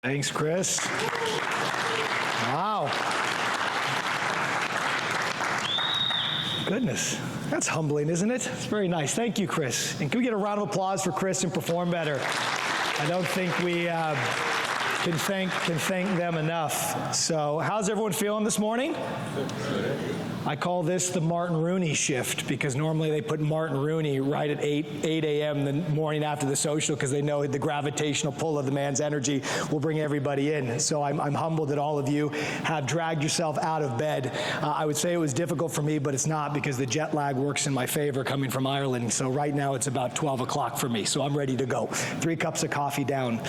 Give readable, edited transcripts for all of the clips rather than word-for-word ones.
Thanks, Chris. Wow. Goodness, that's humbling, isn't it? It's very nice. Thank you, Chris. And can we get a round of applause for Chris and Perform Better? I don't think we can thank them enough. So how's everyone feeling this morning? I call this the Martin Rooney shift, because normally they put Martin Rooney right at 8 a.m. the morning after the social, because they know the gravitational pull of the man's energy will bring everybody in. So I'm humbled that all of you have dragged yourself out of bed. I would say it was difficult for me, but it's not, because the jet lag works in my favor coming from Ireland. So right now it's about 12 o'clock for me, so I'm ready to go. 3 cups of coffee down.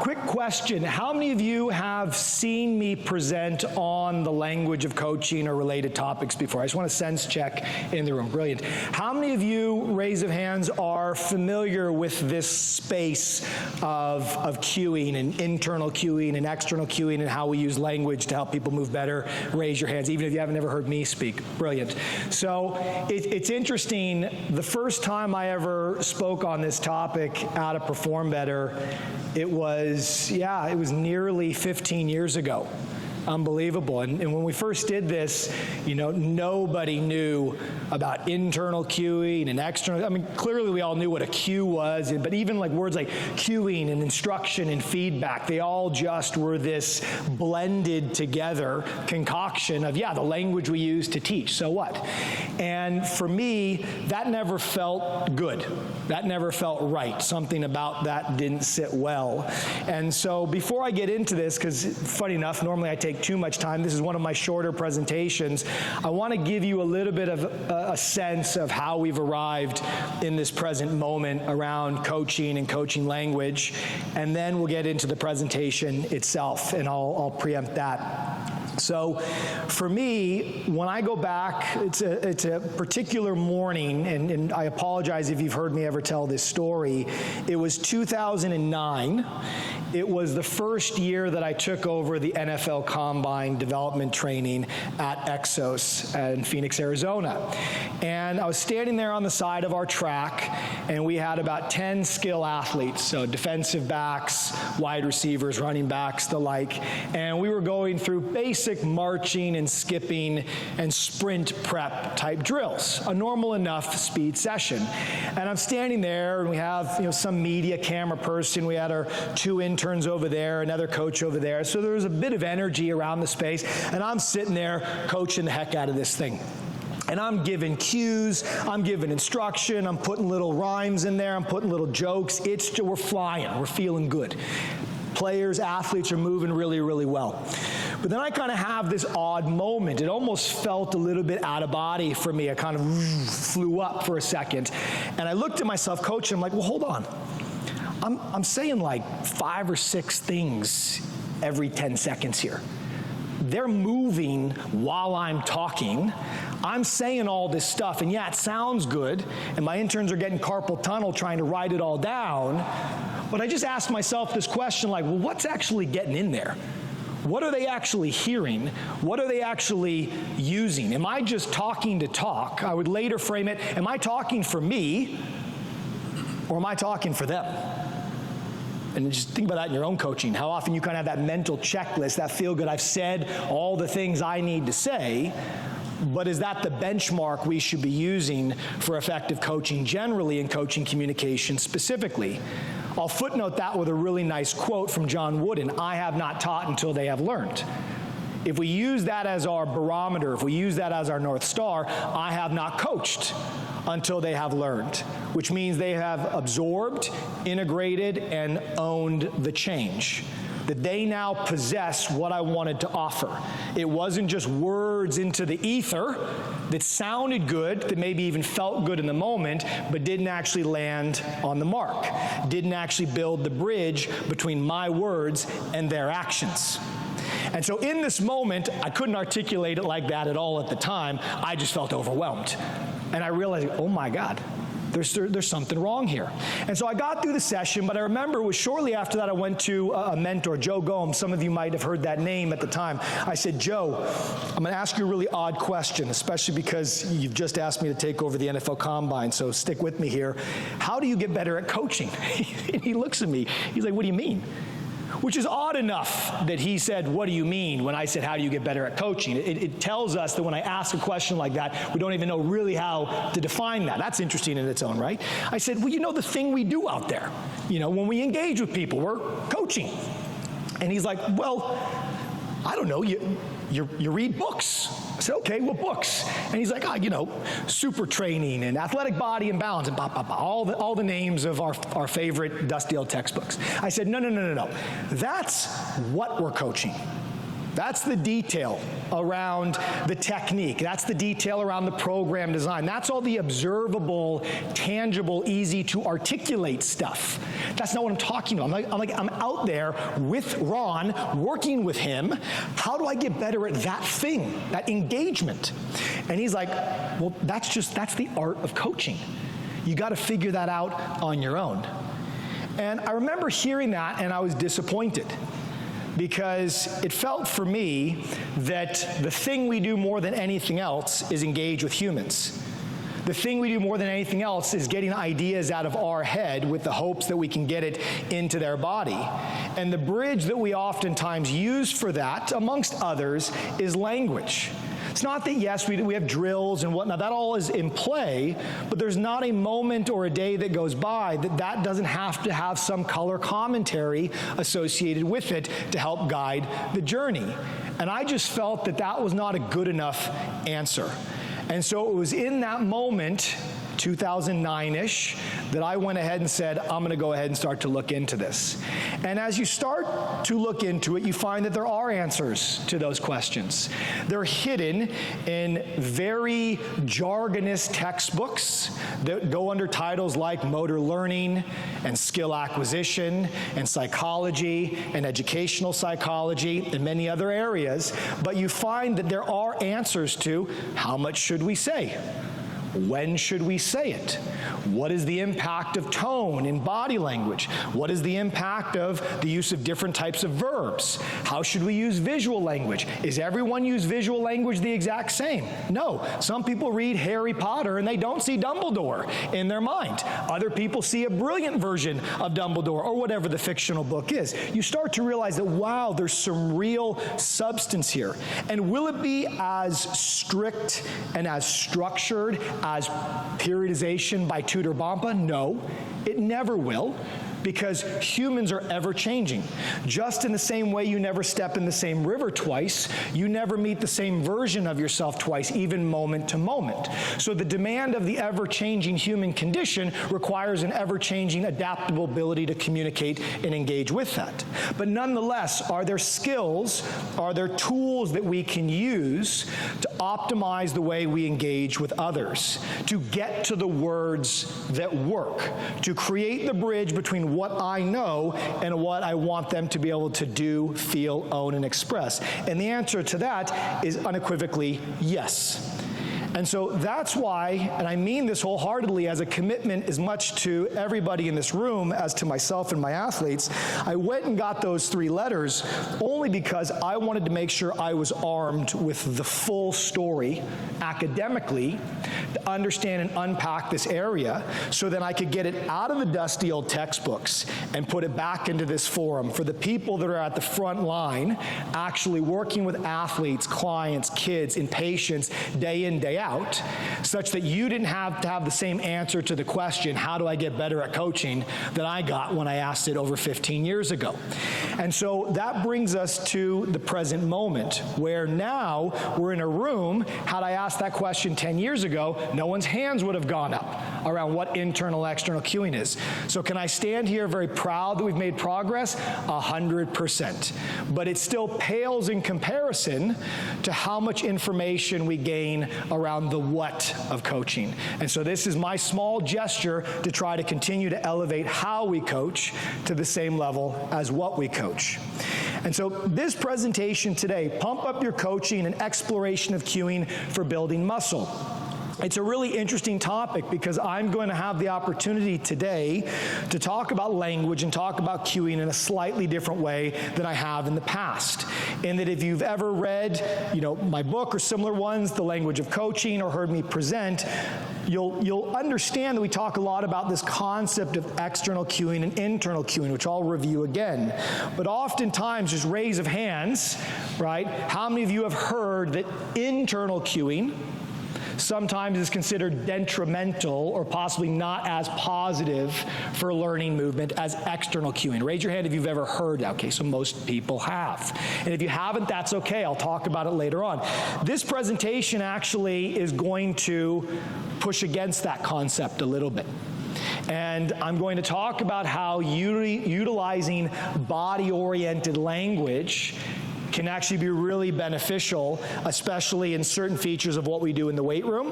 Quick question. How many of you have seen me present on the language of coaching or related topics before? I just want to sense check in the room. Brilliant. How many of you, raise of hands, are familiar with this space of cueing and internal cueing and external cueing and how we use language to help people move better? Raise your hands, even if you haven't ever heard me speak. Brilliant. So it's interesting. The first time I ever spoke on this topic out of Perform Better, it was nearly 15 years ago. Unbelievable. And when we first did this, nobody knew about internal cueing and external. I mean, clearly we all knew what a cue was, but even like words like cueing and instruction and feedback, they all just were this blended together concoction of, the language we use to teach. So what? And for me, that never felt good. That never felt right. Something about that didn't sit well. And so before I get into this, because funny enough, normally I take too much time. This is one of my shorter presentations. I want to give you a little bit of a sense of how we've arrived in this present moment around coaching and coaching language, and then we'll get into the presentation itself, and I'll preempt that. So for me, when I go back, it's a particular morning, and I apologize if you've heard me ever tell this story. It was 2009. It was the first year that I took over the NFL Combine development training at Exos in Phoenix, Arizona. And I was standing there on the side of our track, and we had about 10 skill athletes, so defensive backs, wide receivers, running backs, the like, and we were going through basic marching and skipping and sprint prep type drills, a normal enough speed session. And I'm standing there, and we have some media camera person. We had our 2 interns over there, another coach over there. So there was a bit of energy around the space, and I'm sitting there coaching the heck out of this thing. And I'm giving cues, I'm giving instruction, I'm putting little rhymes in there, I'm putting little jokes. We're flying, we're feeling good. Players, athletes are moving really, really well. But then I kind of have this odd moment. It almost felt a little bit out of body for me. I kind of flew up for a second. And I looked at myself coaching, I'm like, well, hold on. I'm saying like 5 or 6 things every 10 seconds here. They're moving while I'm talking. I'm saying all this stuff, and it sounds good, and my interns are getting carpal tunnel trying to write it all down, but I just asked myself this question like, well, what's actually getting in there? What are they actually hearing? What are they actually using? Am I just talking to talk? I would later frame it, am I talking for me, or am I talking for them? And just think about that in your own coaching. How often you kind of have that mental checklist, that feel good, I've said all the things I need to say, but is that the benchmark we should be using for effective coaching generally and coaching communication specifically? I'll footnote that with a really nice quote from John Wooden, I have not taught until they have learned. If we use that as our barometer, if we use that as our North Star, I have not coached until they have learned, which means they have absorbed, integrated, and owned the change. That they now possess what I wanted to offer. It wasn't just words into the ether that sounded good, that maybe even felt good in the moment, but didn't actually land on the mark, didn't actually build the bridge between my words and their actions. And so in this moment, I couldn't articulate it like that at all at the time. I just felt overwhelmed. And I realized, oh my God, there's something wrong here. And so I got through the session, but I remember it was shortly after that I went to a mentor, Joe Gomes. Some of you might have heard that name at the time. I said, Joe, I'm going to ask you a really odd question, especially because you've just asked me to take over the NFL Combine, so stick with me here. How do you get better at coaching? And he looks at me. He's like, what do you mean? which is odd enough that he said, what do you mean, when I said, how do you get better at coaching? It tells us that when I ask a question like that, we don't even know really how to define that. That's interesting in its own right. I said, well, you know, the thing we do out there, you know, when we engage with people, we're coaching. And he's like, well, I don't know, you read books. I said, okay, what books? And he's like, you know, Super Training and Athletic Body and Balance and all the names of our favorite Dusty old textbooks. I said, no. That's what we're coaching. That's the detail around the technique. That's the detail around the program design. That's all the observable, tangible, easy to articulate stuff. That's not what I'm talking about. I'm out there with Ron, working with him. How do I get better at that thing, that engagement? And he's like, well, that's the art of coaching. You got to figure that out on your own. And I remember hearing that, and I was disappointed, because it felt for me that the thing we do more than anything else is engage with humans. The thing we do more than anything else is getting ideas out of our head with the hopes that we can get it into their body. And the bridge that we oftentimes use for that, amongst others, is language. It's not that, yes, we have drills and whatnot, that all is in play, but there's not a moment or a day that goes by that doesn't have to have some color commentary associated with it to help guide the journey. And I just felt that was not a good enough answer. And so it was in that moment, 2009-ish, that I went ahead and said, I'm going to go ahead and start to look into this. And as you start to look into it, you find that there are answers to those questions. They're hidden in very jargonous textbooks that go under titles like motor learning and skill acquisition and psychology and educational psychology and many other areas. But you find that there are answers to how much should we say? When should we say it? What is the impact of tone in body language? What is the impact of the use of different types of verbs? How should we use visual language? Is everyone use visual language the exact same? No. Some people read Harry Potter and they don't see Dumbledore in their mind. Other people see a brilliant version of Dumbledore or whatever the fictional book is. You start to realize that, wow, there's some real substance here. And will it be as strict and as structured as periodization by Tudor Bompa? No, it never will, because humans are ever changing. Just in the same way you never step in the same river twice, you never meet the same version of yourself twice, even moment to moment. So the demand of the ever-changing human condition requires an ever-changing adaptable ability to communicate and engage with that. But nonetheless, are there skills, are there tools that we can use to optimize the way we engage with others, to get to the words that work, to create the bridge between what I know and what I want them to be able to do, feel, own, and express? And the answer to that is unequivocally yes. And so that's why, and I mean this wholeheartedly as a commitment as much to everybody in this room as to myself and my athletes, I went and got those 3 letters only because I wanted to make sure I was armed with the full story academically to understand and unpack this area so that I could get it out of the dusty old textbooks and put it back into this forum for the people that are at the front line actually working with athletes, clients, kids in patients day in, day out, such that you didn't have to have the same answer to the question, how do I get better at coaching, that I got when I asked it over 15 years ago. And so that brings us to the present moment, where now we're in a room. Had I asked that question 10 years ago, no one's hands would have gone up around what internal, external cueing is. So can I stand here very proud that we've made progress? 100%. But it still pales in comparison to how much information we gain around the what of coaching. And so this is my small gesture to try to continue to elevate how we coach to the same level as what we coach. And so this presentation today, Pump Up Your Coaching, an exploration of cueing for building muscle. It's a really interesting topic because I'm going to have the opportunity today to talk about language and talk about cueing in a slightly different way than I have in the past. In that if you've ever read, my book or similar ones, The Language of Coaching, or heard me present, you'll understand that we talk a lot about this concept of external cueing and internal cueing, which I'll review again. But oftentimes, just raise of hands, right? How many of you have heard that internal cueing sometimes is considered detrimental or possibly not as positive for learning movement as external cueing? Raise your hand if you've ever heard that. Okay, so most people have. And if you haven't, that's okay. I'll talk about it later on. This presentation actually is going to push against that concept a little bit. And I'm going to talk about how utilizing body-oriented language can actually be really beneficial, especially in certain features of what we do in the weight room,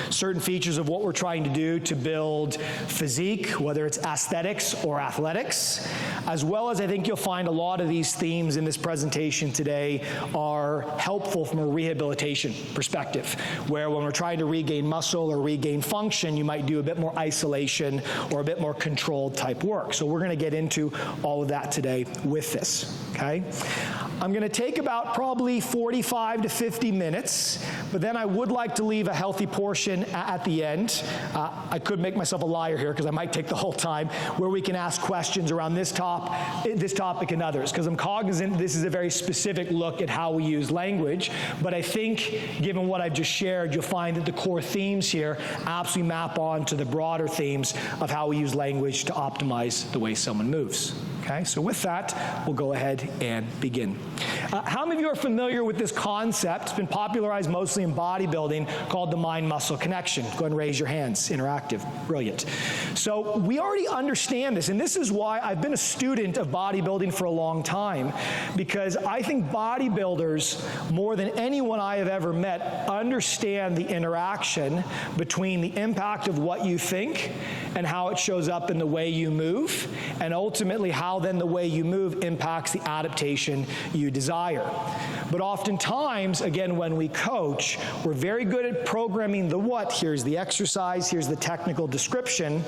certain features of what we're trying to do to build physique, whether it's aesthetics or athletics, as well as I think you'll find a lot of these themes in this presentation today are helpful from a rehabilitation perspective, where when we're trying to regain muscle or regain function, you might do a bit more isolation or a bit more controlled type work. So we're going to get into all of that today with this, okay? I'm going to take about probably 45 to 50 minutes, but then I would like to leave a healthy portion at the end. I could make myself a liar here because I might take the whole time, where we can ask questions around this topic and others, because I'm cognizant this is a very specific look at how we use language, but I think given what I've just shared, you'll find that the core themes here absolutely map on to the broader themes of how we use language to optimize the way someone moves. Okay, so with that, we'll go ahead and begin. How many of you are familiar with this concept? It's been popularized mostly in bodybuilding, called the mind-muscle connection. Go ahead and raise your hands. Interactive. Brilliant. So we already understand this, and this is why I've been a student of bodybuilding for a long time, because I think bodybuilders, more than anyone I have ever met, understand the interaction between the impact of what you think and how it shows up in the way you move, and ultimately how then the way you move impacts the adaptation you desire. But oftentimes, again, when we coach, we're very good at programming the what. Here's the exercise, here's the technical description,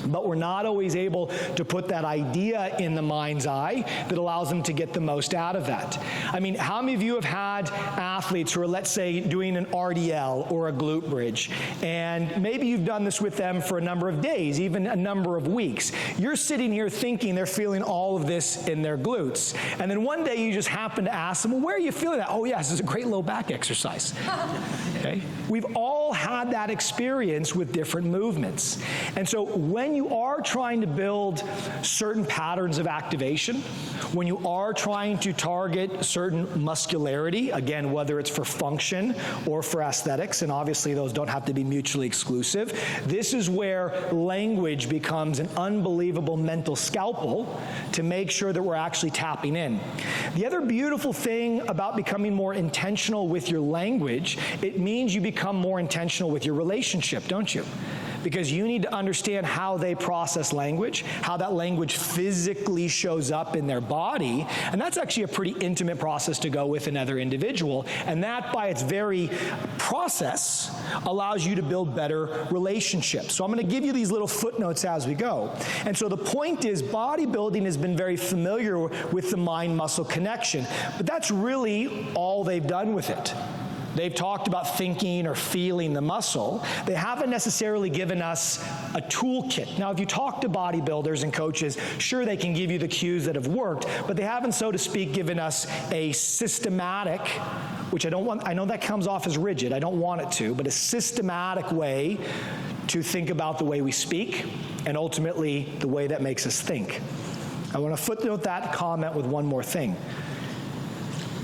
but we're not always able to put that idea in the mind's eye that allows them to get the most out of that. I mean, how many of you have had athletes who are, let's say, doing an RDL or a glute bridge, and maybe you've done this with them for a number of days, even a number of weeks. You're sitting here thinking they're feeling all of this in their glutes, and then one day you just happen to ask them, well, where are you feeling that? Oh, yes, it's a great low back exercise. Okay? We've all had that experience with different movements. And so when you are trying to build certain patterns of activation, when you are trying to target certain muscularity, again, whether it's for function or for aesthetics, and obviously those don't have to be mutually exclusive, this is where language becomes an unbelievable mental scalpel to make sure that we're actually tapping in. The other beautiful thing about becoming more intentional with your language, it means you become more intentional with your relationship, don't you? Because you need to understand how they process language, how that language physically shows up in their body, and that's actually a pretty intimate process to go with another individual, and that by its very process allows you to build better relationships. So I'm going to give you these little footnotes as we go. And so the point is, bodybuilding has been very familiar with the mind-muscle connection, but that's really all they've done with it. They've talked about thinking or feeling the muscle. They haven't necessarily given us a toolkit. Now, if you talk to bodybuilders and coaches, sure, they can give you the cues that have worked, but they haven't, so to speak, given us a systematic, which I know that comes off as rigid, I don't want it to, but a systematic way to think about the way we speak and ultimately the way that makes us think. I want to footnote that comment with one more thing.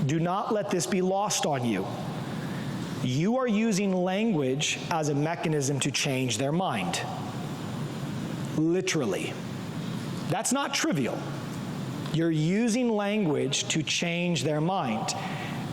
Do not let this be lost on you. You are using language as a mechanism to change their mind. Literally. That's not trivial. You're using language to change their mind.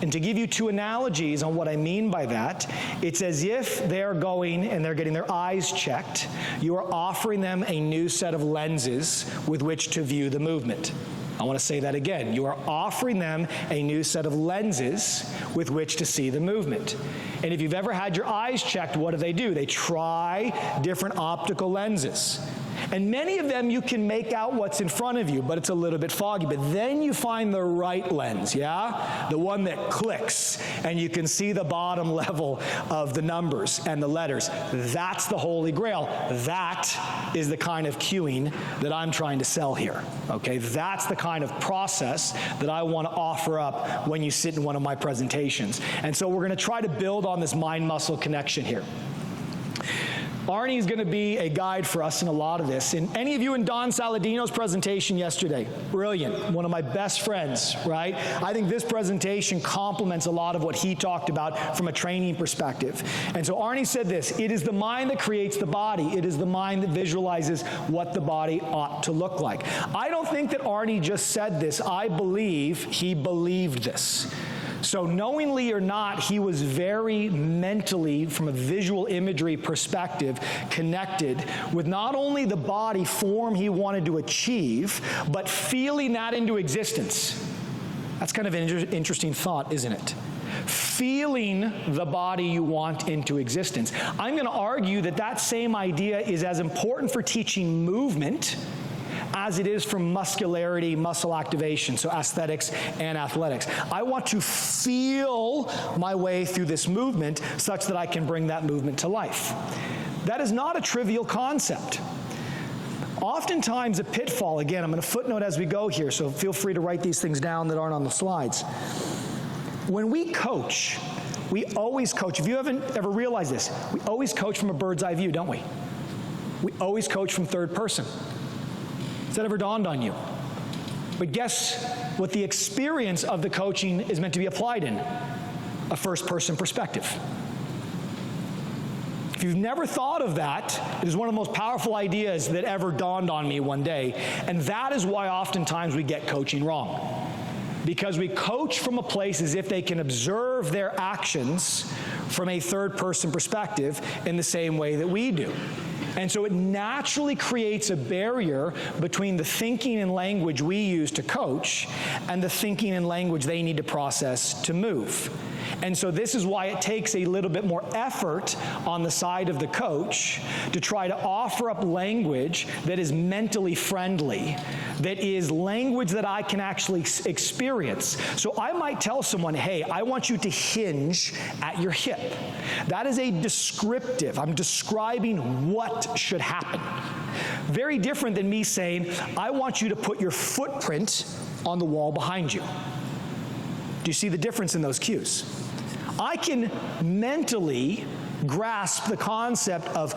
And to give you two analogies on what I mean by that, it's as if they're going and they're getting their eyes checked. You are offering them a new set of lenses with which to view the movement. I want to say that again. You are offering them a new set of lenses with which to see the movement. And if you've ever had your eyes checked, what do? They try different optical lenses. And many of them you can make out what's in front of you, but it's a little bit foggy. But then you find the right lens, yeah? The one that clicks, and you can see the bottom level of the numbers and the letters. That's the Holy Grail. That is the kind of cueing that I'm trying to sell here, okay? That's the kind of process that I want to offer up when you sit in one of my presentations. And so we're going to try to build on this mind-muscle connection here. Arnie is going to be a guide for us in a lot of this. And any of you in Don Saladino's presentation yesterday, brilliant, one of my best friends, right? I think this presentation complements a lot of what he talked about from a training perspective. And so Arnie said this: it is the mind that creates the body. It is the mind that visualizes what the body ought to look like. I don't think that Arnie just said this. I believe he believed this. So knowingly or not, he was very mentally, from a visual imagery perspective, connected with not only the body form he wanted to achieve, but feeling that into existence. That's kind of an interesting thought, isn't it? Feeling the body you want into existence. I'm going to argue that that same idea is as important for teaching movement as it is for muscularity, muscle activation, so aesthetics and athletics. I want to feel my way through this movement such that I can bring that movement to life. That is not a trivial concept. Oftentimes a pitfall, again, I'm going to footnote as we go here, so feel free to write these things down that aren't on the slides. When we coach, we always coach. If you haven't ever realized this, we always coach from a bird's eye view, don't we? We always coach from third person. Has that ever dawned on you? But guess what the experience of the coaching is meant to be applied in? A first-person perspective. If you've never thought of that, it is one of the most powerful ideas that ever dawned on me one day, and that is why oftentimes we get coaching wrong. Because we coach from a place as if they can observe their actions from a third-person perspective in the same way that we do. And so it naturally creates a barrier between the thinking and language we use to coach and the thinking and language they need to process to move. And so this is why it takes a little bit more effort on the side of the coach to try to offer up language that is mentally friendly, that is language that I can actually experience. So I might tell someone, hey, I want you to hinge at your hip. That is a descriptive. I'm describing what should happen. Very different than me saying, I want you to put your footprint on the wall behind you. Do you see the difference in those cues? I can mentally grasp the concept of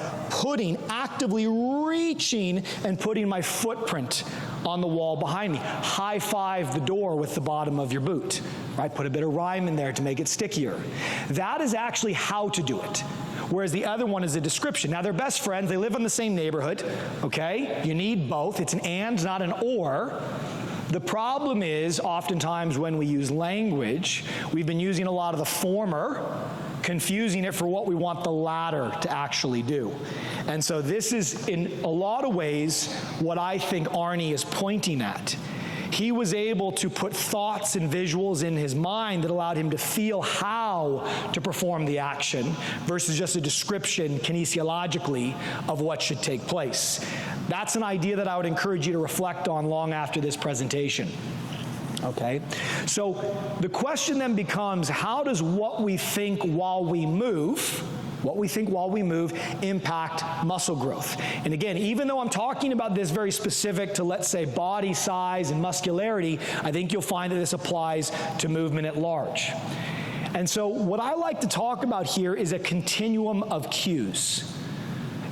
actively reaching and putting my footprint on the wall behind me. High five the door with the bottom of your boot, right? Put a bit of rhyme in there to make it stickier. That is actually how to do it. Whereas the other one is a description. Now, they're best friends. They live in the same neighborhood, okay? You need both. It's an and, not an or. The problem is, oftentimes when we use language, we've been using a lot of the former, confusing it for what we want the latter to actually do. And so this is, in a lot of ways, what I think Arnie is pointing at. He was able to put thoughts and visuals in his mind that allowed him to feel how to perform the action versus just a description kinesiologically of what should take place. That's an idea that I would encourage you to reflect on long after this presentation. Okay? So the question then becomes, how does what we think while we move impact muscle growth? And again, even though I'm talking about this very specific to, let's say, body size and muscularity, I think you'll find that this applies to movement at large. And so what I like to talk about here is a continuum of cues.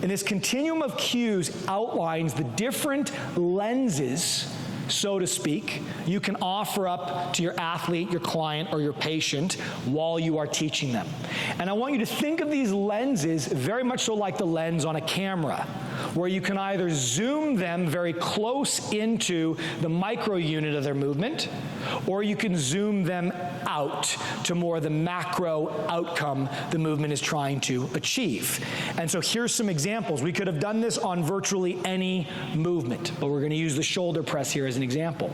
And this continuum of cues outlines the different lenses, so to speak, you can offer up to your athlete, your client, or your patient while you are teaching them. And I want you to think of these lenses very much so like the lens on a camera, where you can either zoom them very close into the micro unit of their movement, or you can zoom them out to more the macro outcome the movement is trying to achieve. And so here's some examples. We could have done this on virtually any movement, but we're going to use the shoulder press here as an example.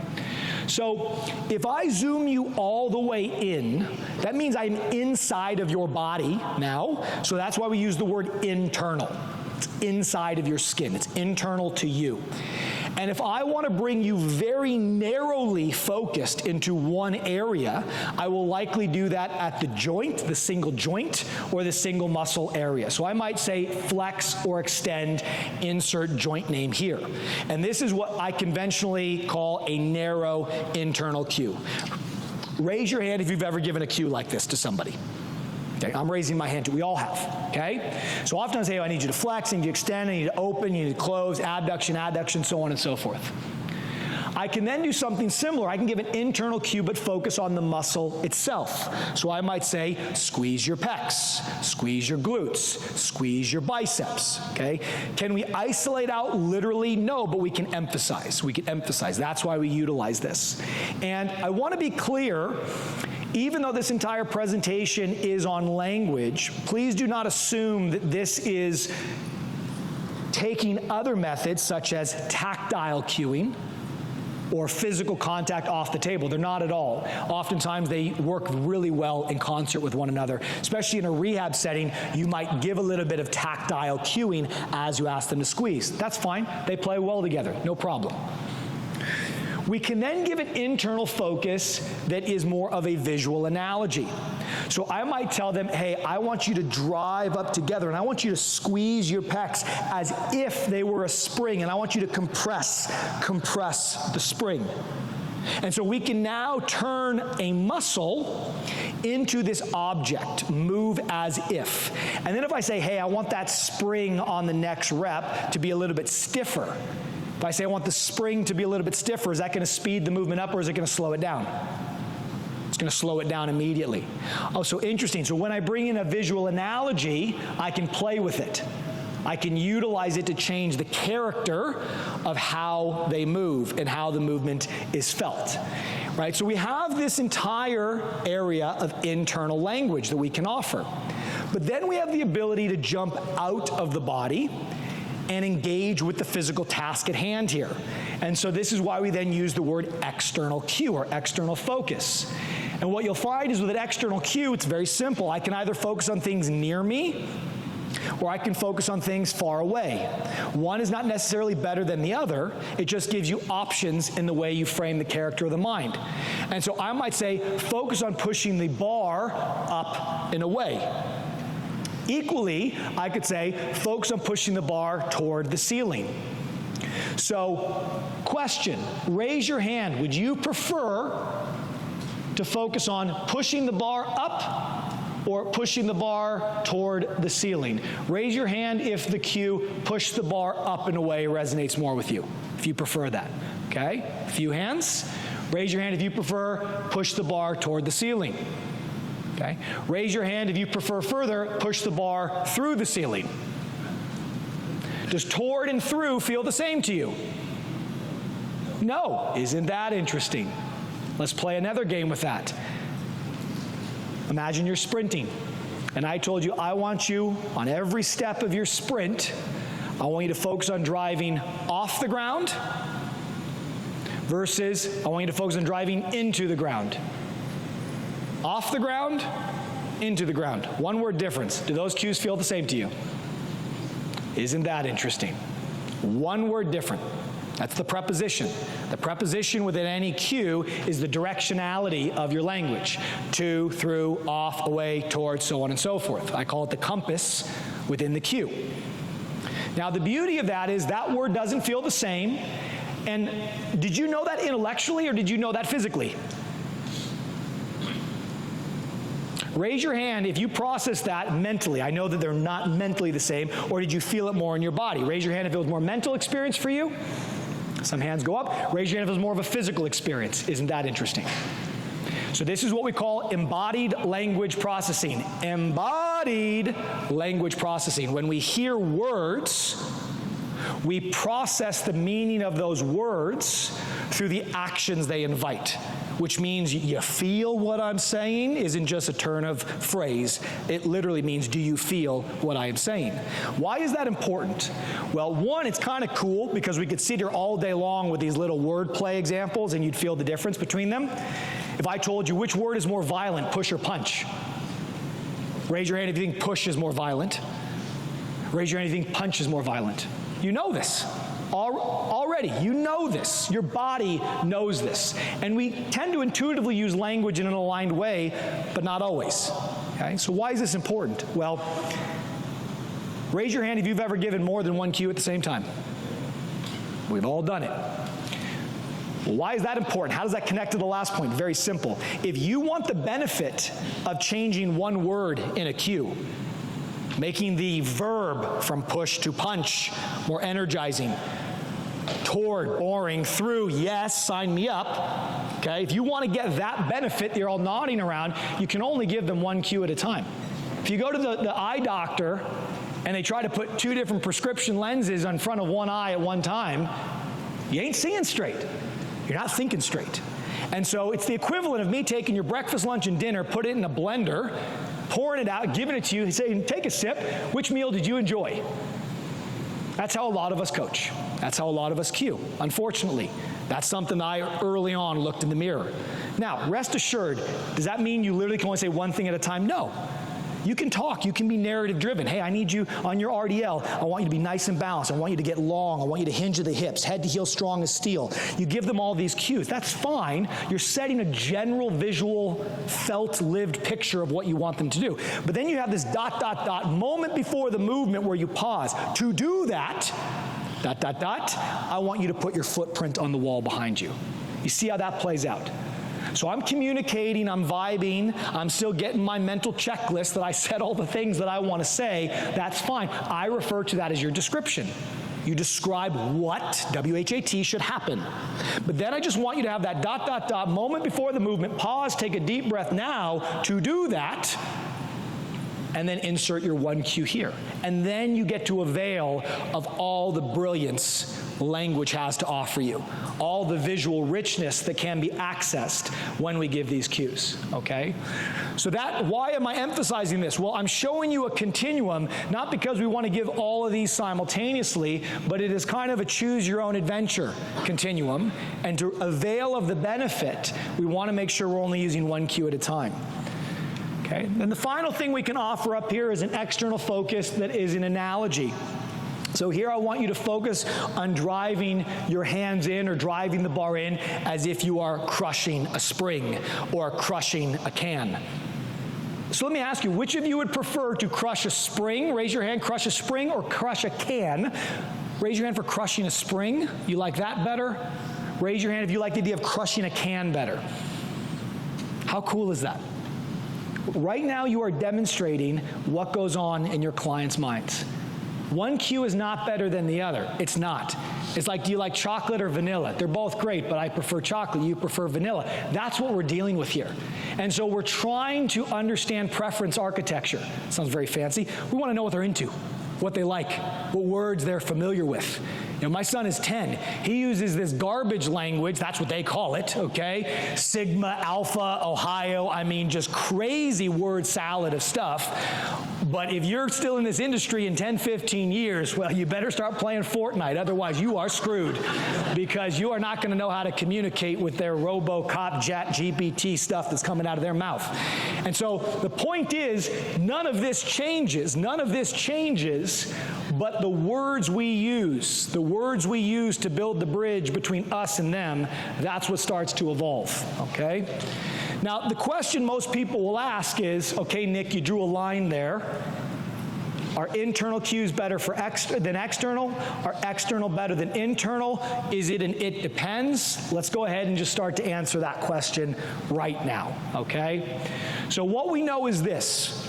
So if I zoom you all the way in, that means I'm inside of your body now, so that's why we use the word internal. It's inside of your skin. It's internal to you. And if I want to bring you very narrowly focused into one area, I will likely do that at the joint, the single joint, or the single muscle area. So I might say flex or extend, insert joint name here. And this is what I conventionally call a narrow internal cue. Raise your hand if you've ever given a cue like this to somebody. Okay, I'm raising my hand too. We all have, okay? So often I say, oh, I need you to flex, I need you to extend, I need you to open, you need to close, abduction, adduction, so on and so forth. I can then do something similar. I can give an internal cue but focus on the muscle itself. So I might say, squeeze your pecs, squeeze your glutes, squeeze your biceps, okay? Can we isolate out literally? No, but we can emphasize. We can emphasize. That's why we utilize this. And I want to be clear, even though this entire presentation is on language, please do not assume that this is taking other methods such as tactile cueing or physical contact off the table. They're not at all. Oftentimes they work really well in concert with one another. Especially in a rehab setting, you might give a little bit of tactile cueing as you ask them to squeeze. That's fine. They play well together. No problem. We can then give an internal focus that is more of a visual analogy. So I might tell them, hey, I want you to drive up together, and I want you to squeeze your pecs as if they were a spring, and I want you to compress the spring. And so we can now turn a muscle into this object, move as if. And then if I say, hey, I want that spring on the next rep to be a little bit stiffer, if I say I want the spring to be a little bit stiffer, is that going to speed the movement up or is it going to slow it down? It's going to slow it down immediately. Oh, so interesting. So when I bring in a visual analogy, I can play with it. I can utilize it to change the character of how they move and how the movement is felt. Right? So we have this entire area of internal language that we can offer. But then we have the ability to jump out of the body and engage with the physical task at hand here. And so this is why we then use the word external cue or external focus. And what you'll find is with an external cue, it's very simple. I can either focus on things near me, or I can focus on things far away. One is not necessarily better than the other. It just gives you options in the way you frame the character of the mind. And so I might say, focus on pushing the bar up and away. Equally, I could say, focus on pushing the bar toward the ceiling. So, question, raise your hand. Would you prefer to focus on pushing the bar up or pushing the bar toward the ceiling? Raise your hand if the cue, push the bar up and away, resonates more with you, if you prefer that. Okay? A few hands. Raise your hand if you prefer push the bar toward the ceiling. Okay? Raise your hand if you prefer further, push the bar through the ceiling. Does toward and through feel the same to you? No. Isn't that interesting? Let's play another game with that. Imagine you're sprinting, and I told you I want you, on every step of your sprint, I want you to focus on driving off the ground versus I want you to focus on driving into the ground. Off the ground, into the ground. One word difference. Do those cues feel the same to you? Isn't that interesting? One word different. That's the preposition. The preposition within any cue is the directionality of your language. To, through, off, away, towards, so on and so forth. I call it the compass within the cue. Now the beauty of that is that word doesn't feel the same. And did you know that intellectually or did you know that physically? Raise your hand if you process that mentally. I know that they're not mentally the same, or did you feel it more in your body? Raise your hand if it was more mental experience for you. Some hands go up. Raise your hand if it was more of a physical experience. Isn't that interesting? So this is what we call embodied language processing. Embodied language processing. When we hear words, we process the meaning of those words through the actions they invite, which means you feel what I'm saying isn't just a turn of phrase. It literally means, do you feel what I am saying? Why is that important? Well, one, it's kind of cool because we could sit here all day long with these little wordplay examples and you'd feel the difference between them. If I told you which word is more violent, push or punch? Raise your hand if you think push is more violent. Raise your hand if you think punch is more violent. You know this. Already, you know this. Your body knows this. And we tend to intuitively use language in an aligned way, but not always. Okay? So why is this important? Well, raise your hand if you've ever given more than one cue at the same time. We've all done it. Well, why is that important? How does that connect to the last point? Very simple. If you want the benefit of changing one word in a cue, making the verb from push to punch more energizing, toward, boring, through, yes, sign me up, okay? If you want to get that benefit, you're all nodding around, you can only give them one cue at a time. If you go to the eye doctor and they try to put two different prescription lenses in front of one eye at one time, you ain't seeing straight. You're not thinking straight. And so it's the equivalent of me taking your breakfast, lunch, and dinner, put it in a blender, pouring it out, giving it to you, and saying, take a sip. Which meal did you enjoy? That's how a lot of us coach. That's how a lot of us cue, unfortunately. That's something that I early on looked in the mirror. Now, rest assured, does that mean you literally can only say one thing at a time? No. You can talk. You can be narrative driven. Hey, I need you on your RDL. I want you to be nice and balanced. I want you to get long. I want you to hinge at the hips, head to heel strong as steel. You give them all these cues. That's fine. You're setting a general visual, felt, lived picture of what you want them to do. But then you have this ... moment before the movement where you pause. To do that, ... I want you to put your footprint on the wall behind you. You see how that plays out? So I'm communicating, I'm vibing, I'm still getting my mental checklist that I said all the things that I want to say. That's fine. I refer to that as your description. You describe what, W-H-A-T, should happen. But then I just want you to have that ... moment before the movement, pause, take a deep breath now. To do that, and then insert your one cue here. And then you get to avail of all the brilliance language has to offer you, all the visual richness that can be accessed when we give these cues, okay? So why am I emphasizing this? Well, I'm showing you a continuum, not because we want to give all of these simultaneously, but it is kind of a choose your own adventure continuum, and to avail of the benefit, we want to make sure we're only using one cue at a time. Okay? And the final thing we can offer up here is an external focus that is an analogy. So here I want you to focus on driving your hands in or driving the bar in as if you are crushing a spring or crushing a can. So let me ask you, which of you would prefer to crush a spring? Raise your hand, crush a spring, or crush a can? Raise your hand for crushing a spring. You like that better? Raise your hand if you like the idea of crushing a can better. How cool is that? Right now you are demonstrating what goes on in your clients' minds. One cue is not better than the other. It's not. It's like, do you like chocolate or vanilla? They're both great, but I prefer chocolate. You prefer vanilla. That's what we're dealing with here. And so we're trying to understand preference architecture. Sounds very fancy. We want to know what they're into, what they like, what words they're familiar with. You know, my son is 10. He uses this garbage language, that's what they call it, okay? Sigma, Alpha, Ohio, I mean, just crazy word salad of stuff. But if you're still in this industry in 10, 15 years, well, you better start playing Fortnite, otherwise you are screwed, because you are not going to know how to communicate with their RoboCop, GPT stuff that's coming out of their mouth. And so the point is, none of this changes, but the words we use to build the bridge between us and them, that's what starts to evolve, okay? Now, the question most people will ask is, okay, Nick, you drew a line there. Are internal cues better than external? Are external better than internal? Is it an it depends? Let's go ahead and just start to answer that question right now, okay? So what we know is this.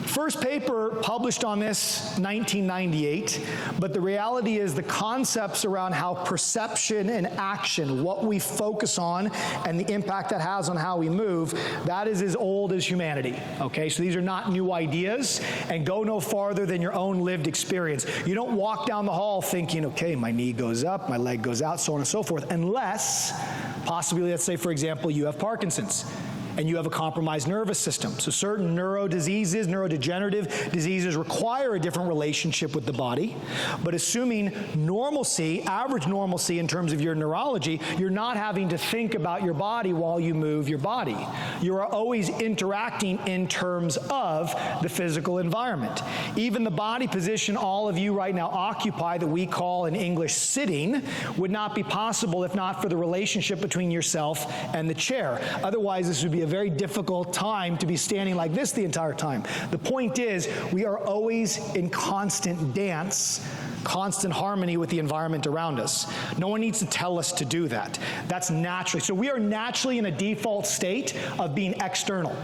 First paper published on this, 1998, but the reality is the concepts around how perception and action, what we focus on, and the impact that has on how we move, that is as old as humanity, okay? So these are not new ideas, and go no farther than your own lived experience. You don't walk down the hall thinking, okay, my knee goes up, my leg goes out, so on and so forth, unless, possibly, let's say, for example, you have Parkinson's. and you have a compromised nervous system. So certain neurodegenerative diseases require a different relationship with the body, but assuming normalcy, average normalcy in terms of your neurology, you're not having to think about your body while you move your body. You are always interacting in terms of the physical environment. Even the body position all of you right now occupy, that we call in English sitting, would not be possible if not for the relationship between yourself and the chair. Otherwise, this would be a very difficult time to be standing like this the entire time. The point is, we are always in constant dance, constant harmony with the environment around us. No one needs to tell us to do that. That's naturally. So we are naturally in a default state of being external.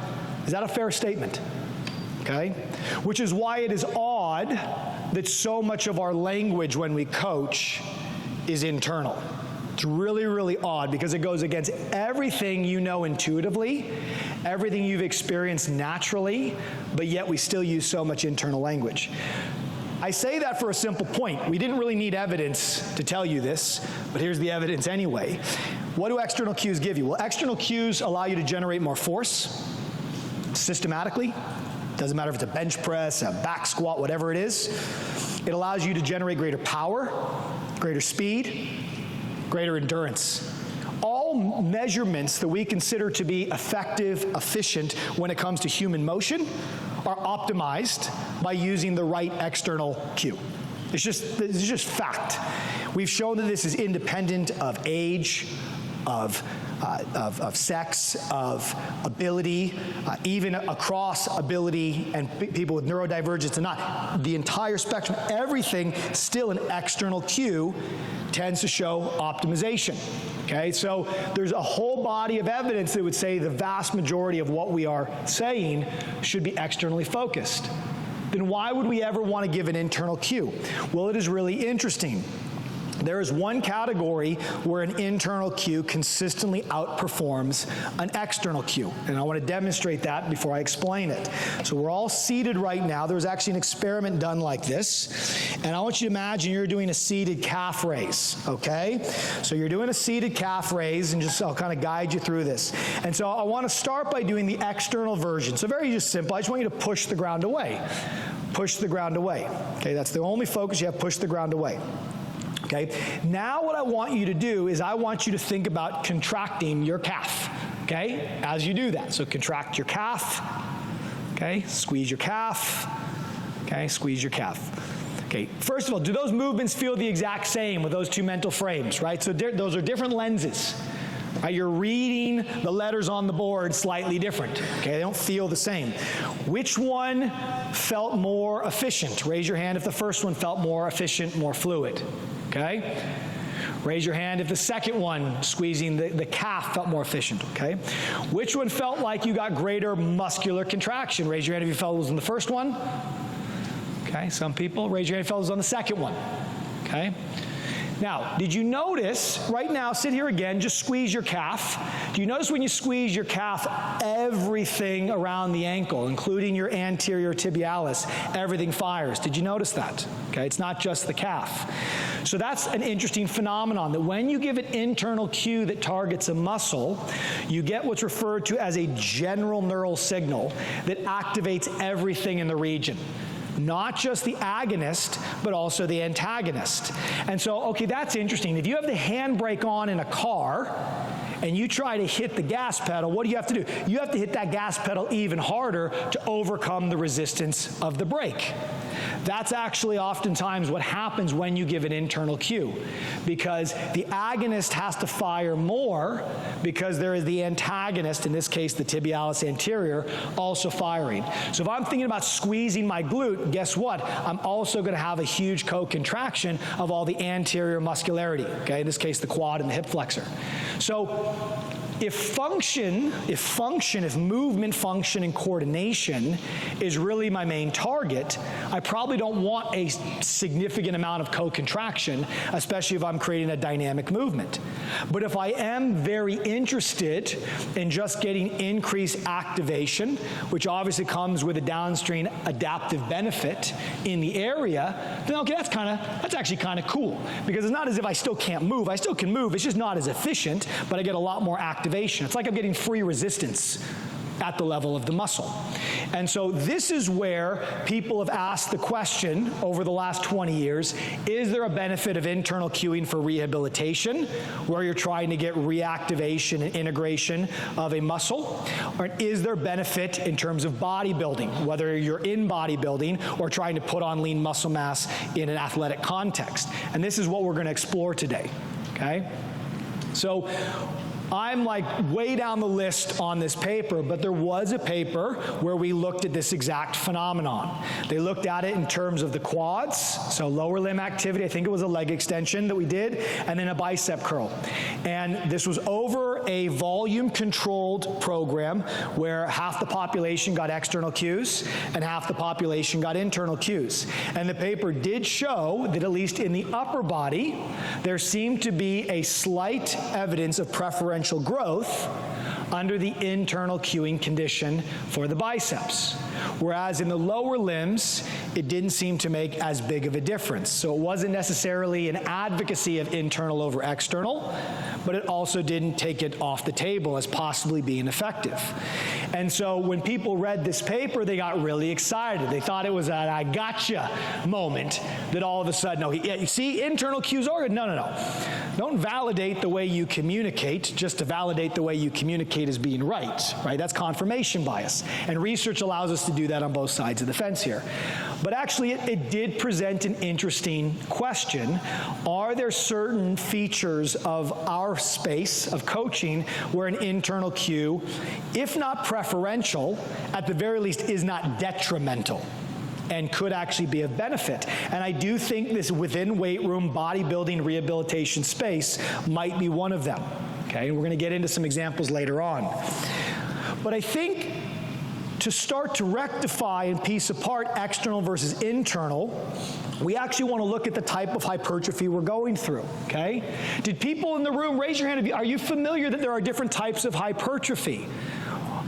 Is that a fair statement? Okay? Which is why it is odd that so much of our language when we coach is internal. It's really, really odd because it goes against everything you know intuitively, everything you've experienced naturally, but yet we still use so much internal language. I say that for a simple point. We didn't really need evidence to tell you this, but here's the evidence anyway. What do external cues give you? Well, external cues allow you to generate more force systematically. Doesn't matter if it's a bench press, a back squat, whatever it is. It allows you to generate greater power, greater speed, greater endurance. All measurements that we consider to be effective, efficient when it comes to human motion are optimized by using the right external cue. It's just fact. We've shown that this is independent of age, of sex, of ability, even across ability and people with neurodivergence and not. The entire spectrum, everything, still an external cue tends to show optimization. Okay, so there's a whole body of evidence that would say the vast majority of what we are saying should be externally focused. Then why would we ever want to give an internal cue? Well, it is really interesting. There is one category where an internal cue consistently outperforms an external cue, and I want to demonstrate that before I explain it. So we're all seated right now. There was actually an experiment done like this, and I want you to imagine you're doing a seated calf raise, okay? So you're doing a seated calf raise, and I'll kind of guide you through this. And so I want to start by doing the external version. So very just simple. I just want you to push the ground away. Push the ground away. Okay, that's the only focus you have, push the ground away. Okay, now what I want you to do is I want you to think about contracting your calf, okay, as you do that. So contract your calf, okay, squeeze your calf, okay, squeeze your calf. Okay, first of all, do those movements feel the exact same with those two mental frames, right? So those are different lenses. Right, you're reading the letters on the board slightly different. Okay, they don't feel the same. Which one felt more efficient? Raise your hand if the first one felt more efficient, more fluid. Okay? Raise your hand if the second one, squeezing the calf, felt more efficient. Okay? Which one felt like you got greater muscular contraction? Raise your hand if you felt it was in the first one. Okay, some people. Raise your hand if you felt it was on the second one. Okay? Now, did you notice, right now, sit here again, just squeeze your calf. Do you notice when you squeeze your calf, everything around the ankle, including your anterior tibialis, everything fires? Did you notice that? Okay, it's not just the calf. So that's an interesting phenomenon, that when you give an internal cue that targets a muscle, you get what's referred to as a general neural signal that activates everything in the region. Not just the agonist, but also the antagonist. And so, okay, that's interesting. If you have the handbrake on in a car and you try to hit the gas pedal, what do you have to do? You have to hit that gas pedal even harder to overcome the resistance of the brake. That's actually oftentimes what happens when you give an internal cue, because the agonist has to fire more because there is the antagonist, in this case the tibialis anterior, also firing. So if I'm thinking about squeezing my glute, guess what? I'm also going to have a huge co-contraction of all the anterior muscularity, okay? In this case, the quad and the hip flexor. So if movement function and coordination is really my main target, I probably don't want a significant amount of co-contraction, especially if I'm creating a dynamic movement. But if I am very interested in just getting increased activation, which obviously comes with a downstream adaptive benefit in the area, then okay, that's actually kind of cool, because it's not as if I still can't move. I still can move. It's just not as efficient, but I get a lot more activation. It's like I'm getting free resistance at the level of the muscle. And so this is where people have asked the question over the last 20 years, is there a benefit of internal cueing for rehabilitation, where you're trying to get reactivation and integration of a muscle? Or is there benefit in terms of bodybuilding, whether you're in bodybuilding or trying to put on lean muscle mass in an athletic context? And this is what we're going to explore today, okay? So I'm like way down the list on this paper, but there was a paper where we looked at this exact phenomenon. They looked at it in terms of the quads, so lower limb activity, I think it was a leg extension that we did, and then a bicep curl. And this was over a volume-controlled program where half the population got external cues and half the population got internal cues. And the paper did show that at least in the upper body, there seemed to be a slight evidence of preferential growth under the internal cueing condition for the biceps. Whereas in the lower limbs, it didn't seem to make as big of a difference. So it wasn't necessarily an advocacy of internal over external, but it also didn't take it off the table as possibly being effective. And so when people read this paper, they got really excited. They thought it was an I gotcha moment that all of a sudden, you see, internal cues are good. No. Don't validate the way you communicate just to validate the way you communicate as being right? That's confirmation bias. And research allows us to do that on both sides of the fence here. But actually, it did present an interesting question. Are there certain features of our space of coaching where an internal cue, if not preferential, at the very least is not detrimental and could actually be of benefit? And I do think this within weight room bodybuilding rehabilitation space might be one of them. Okay, and we're going to get into some examples later on. But I think to start to rectify and piece apart external versus internal, we actually want to look at the type of hypertrophy we're going through, okay? Did people in the room, raise your hand, are you familiar that there are different types of hypertrophy?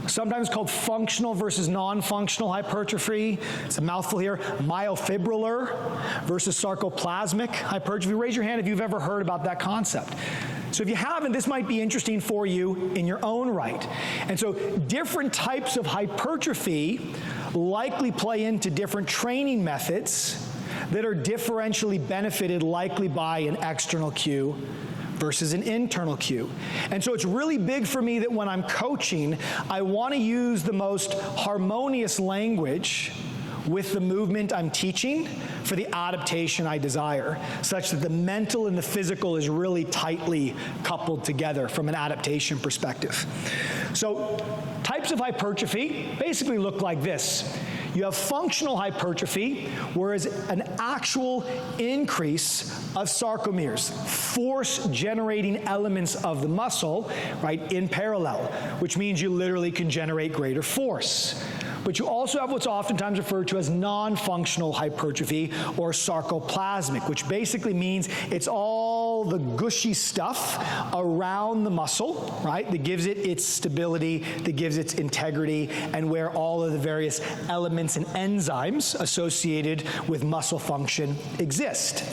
Sometimes called functional versus non-functional hypertrophy. It's a mouthful here. Myofibrillar versus sarcoplasmic hypertrophy. Raise your hand if you've ever heard about that concept. So if you haven't, this might be interesting for you in your own right. And so different types of hypertrophy likely play into different training methods that are differentially benefited likely by an external cue versus an internal cue. And so it's really big for me that when I'm coaching, I want to use the most harmonious language with the movement I'm teaching for the adaptation I desire, such that the mental and the physical is really tightly coupled together from an adaptation perspective. So types of hypertrophy basically look like this. You have functional hypertrophy, whereas an actual increase of sarcomeres, force-generating elements of the muscle, in parallel, which means you literally can generate greater force. But you also have what's oftentimes referred to as non-functional hypertrophy or sarcoplasmic, which basically means it's all the gushy stuff around the muscle, that gives it its stability, that gives its integrity, and where all of the various elements and enzymes associated with muscle function exist.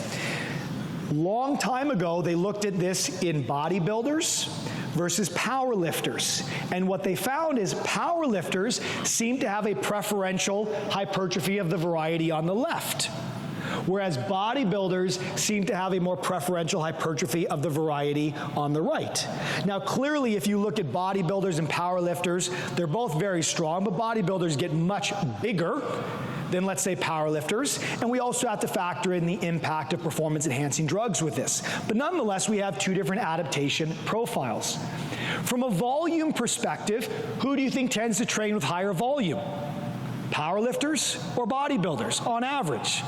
Long time ago, they looked at this in bodybuilders versus powerlifters. And what they found is powerlifters seem to have a preferential hypertrophy of the variety on the left, whereas bodybuilders seem to have a more preferential hypertrophy of the variety on the right. Now, clearly, if you look at bodybuilders and powerlifters, they're both very strong, but bodybuilders get much bigger than, let's say, powerlifters. And we also have to factor in the impact of performance-enhancing drugs with this. But nonetheless, we have two different adaptation profiles. From a volume perspective, who do you think tends to train with higher volume? Powerlifters or bodybuilders on average?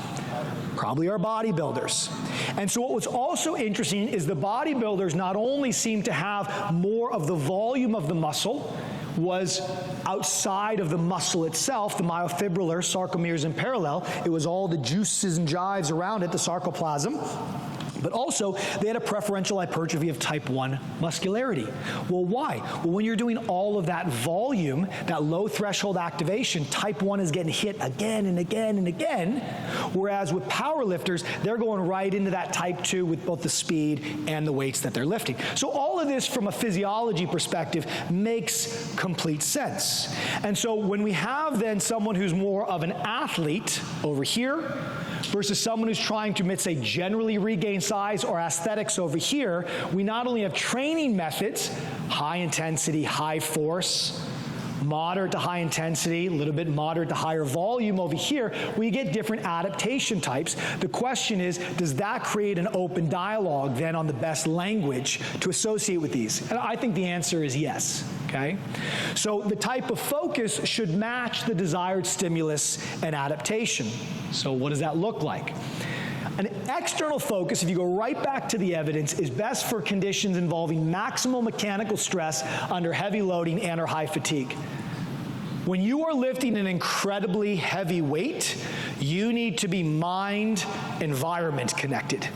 Probably our bodybuilders. And so what was also interesting is the bodybuilders not only seem to have more of the volume of the muscle, was outside of the muscle itself, the myofibrillar, sarcomeres in parallel. It was all the juices and jives around it, the sarcoplasm. But also, they had a preferential hypertrophy of type 1 muscularity. Well, why? Well, when you're doing all of that volume, that low threshold activation, type 1 is getting hit again and again and again, whereas with powerlifters, they're going right into that type 2 with both the speed and the weights that they're lifting. So all of this from a physiology perspective makes complete sense. And so when we have then someone who's more of an athlete over here, versus someone who's trying to, let's say, generally regain size or aesthetics over here, we not only have training methods, high intensity, high force, moderate to high intensity, a little bit moderate to higher volume over here, we get different adaptation types. The question is, does that create an open dialogue then on the best language to associate with these? And I think the answer is yes, okay? So the type of focus should match the desired stimulus and adaptation. So what does that look like? An external focus, if you go right back to the evidence, is best for conditions involving maximal mechanical stress under heavy loading and or high fatigue. When you are lifting an incredibly heavy weight, you need to be mind-environment connected.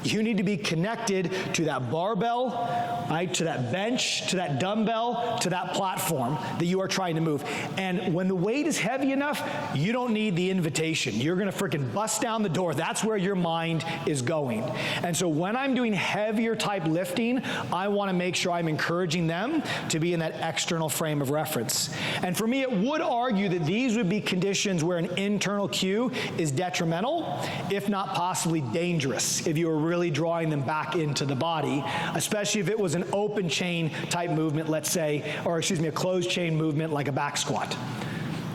You need to be connected to that barbell, right, to that bench, to that dumbbell, to that platform that you are trying to move. And when the weight is heavy enough, you don't need the invitation. You're gonna freaking bust down the door. That's where your mind is going. And so when I'm doing heavier type lifting, I wanna make sure I'm encouraging them to be in that external frame of reference. And for me, it would argue that these would be conditions where an internal cue is detrimental, if not possibly dangerous, if you were really drawing them back into the body, especially if it was an open chain type movement, let's say, or excuse me, a closed chain movement like a back squat.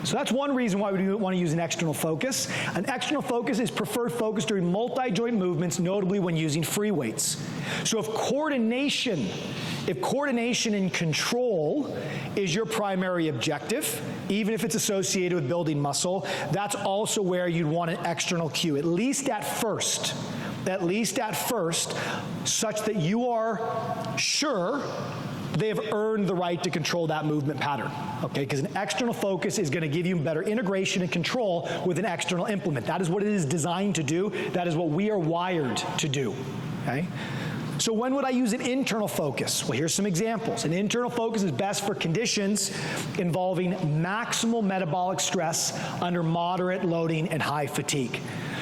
So that's one reason why we want to use an external focus. An external focus is preferred focus during multi-joint movements, notably when using free weights. So if coordination and control is your primary objective, even if it's associated with building muscle, that's also where you'd want an external cue, at least at first, such that you are sure they have earned the right to control that movement pattern, okay? Because an external focus is gonna give you better integration and control with an external implement. That is what it is designed to do. That is what we are wired to do, okay? So when would I use an internal focus? Well, here's some examples. An internal focus is best for conditions involving maximal metabolic stress under moderate loading and high fatigue.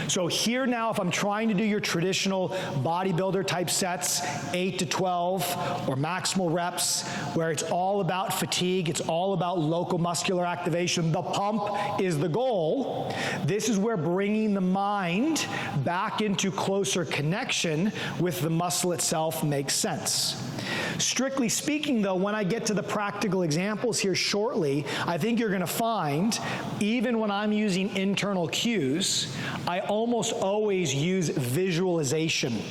So here now, if I'm trying to do your traditional bodybuilder type sets, 8 to 12, or maximal reps, where it's all about fatigue, it's all about local muscular activation, the pump is the goal, this is where bringing the mind back into closer connection with the muscle itself makes sense. Strictly speaking, though, when I get to the practical examples here shortly, I think you're going to find, even when I'm using internal cues, I almost always use visualization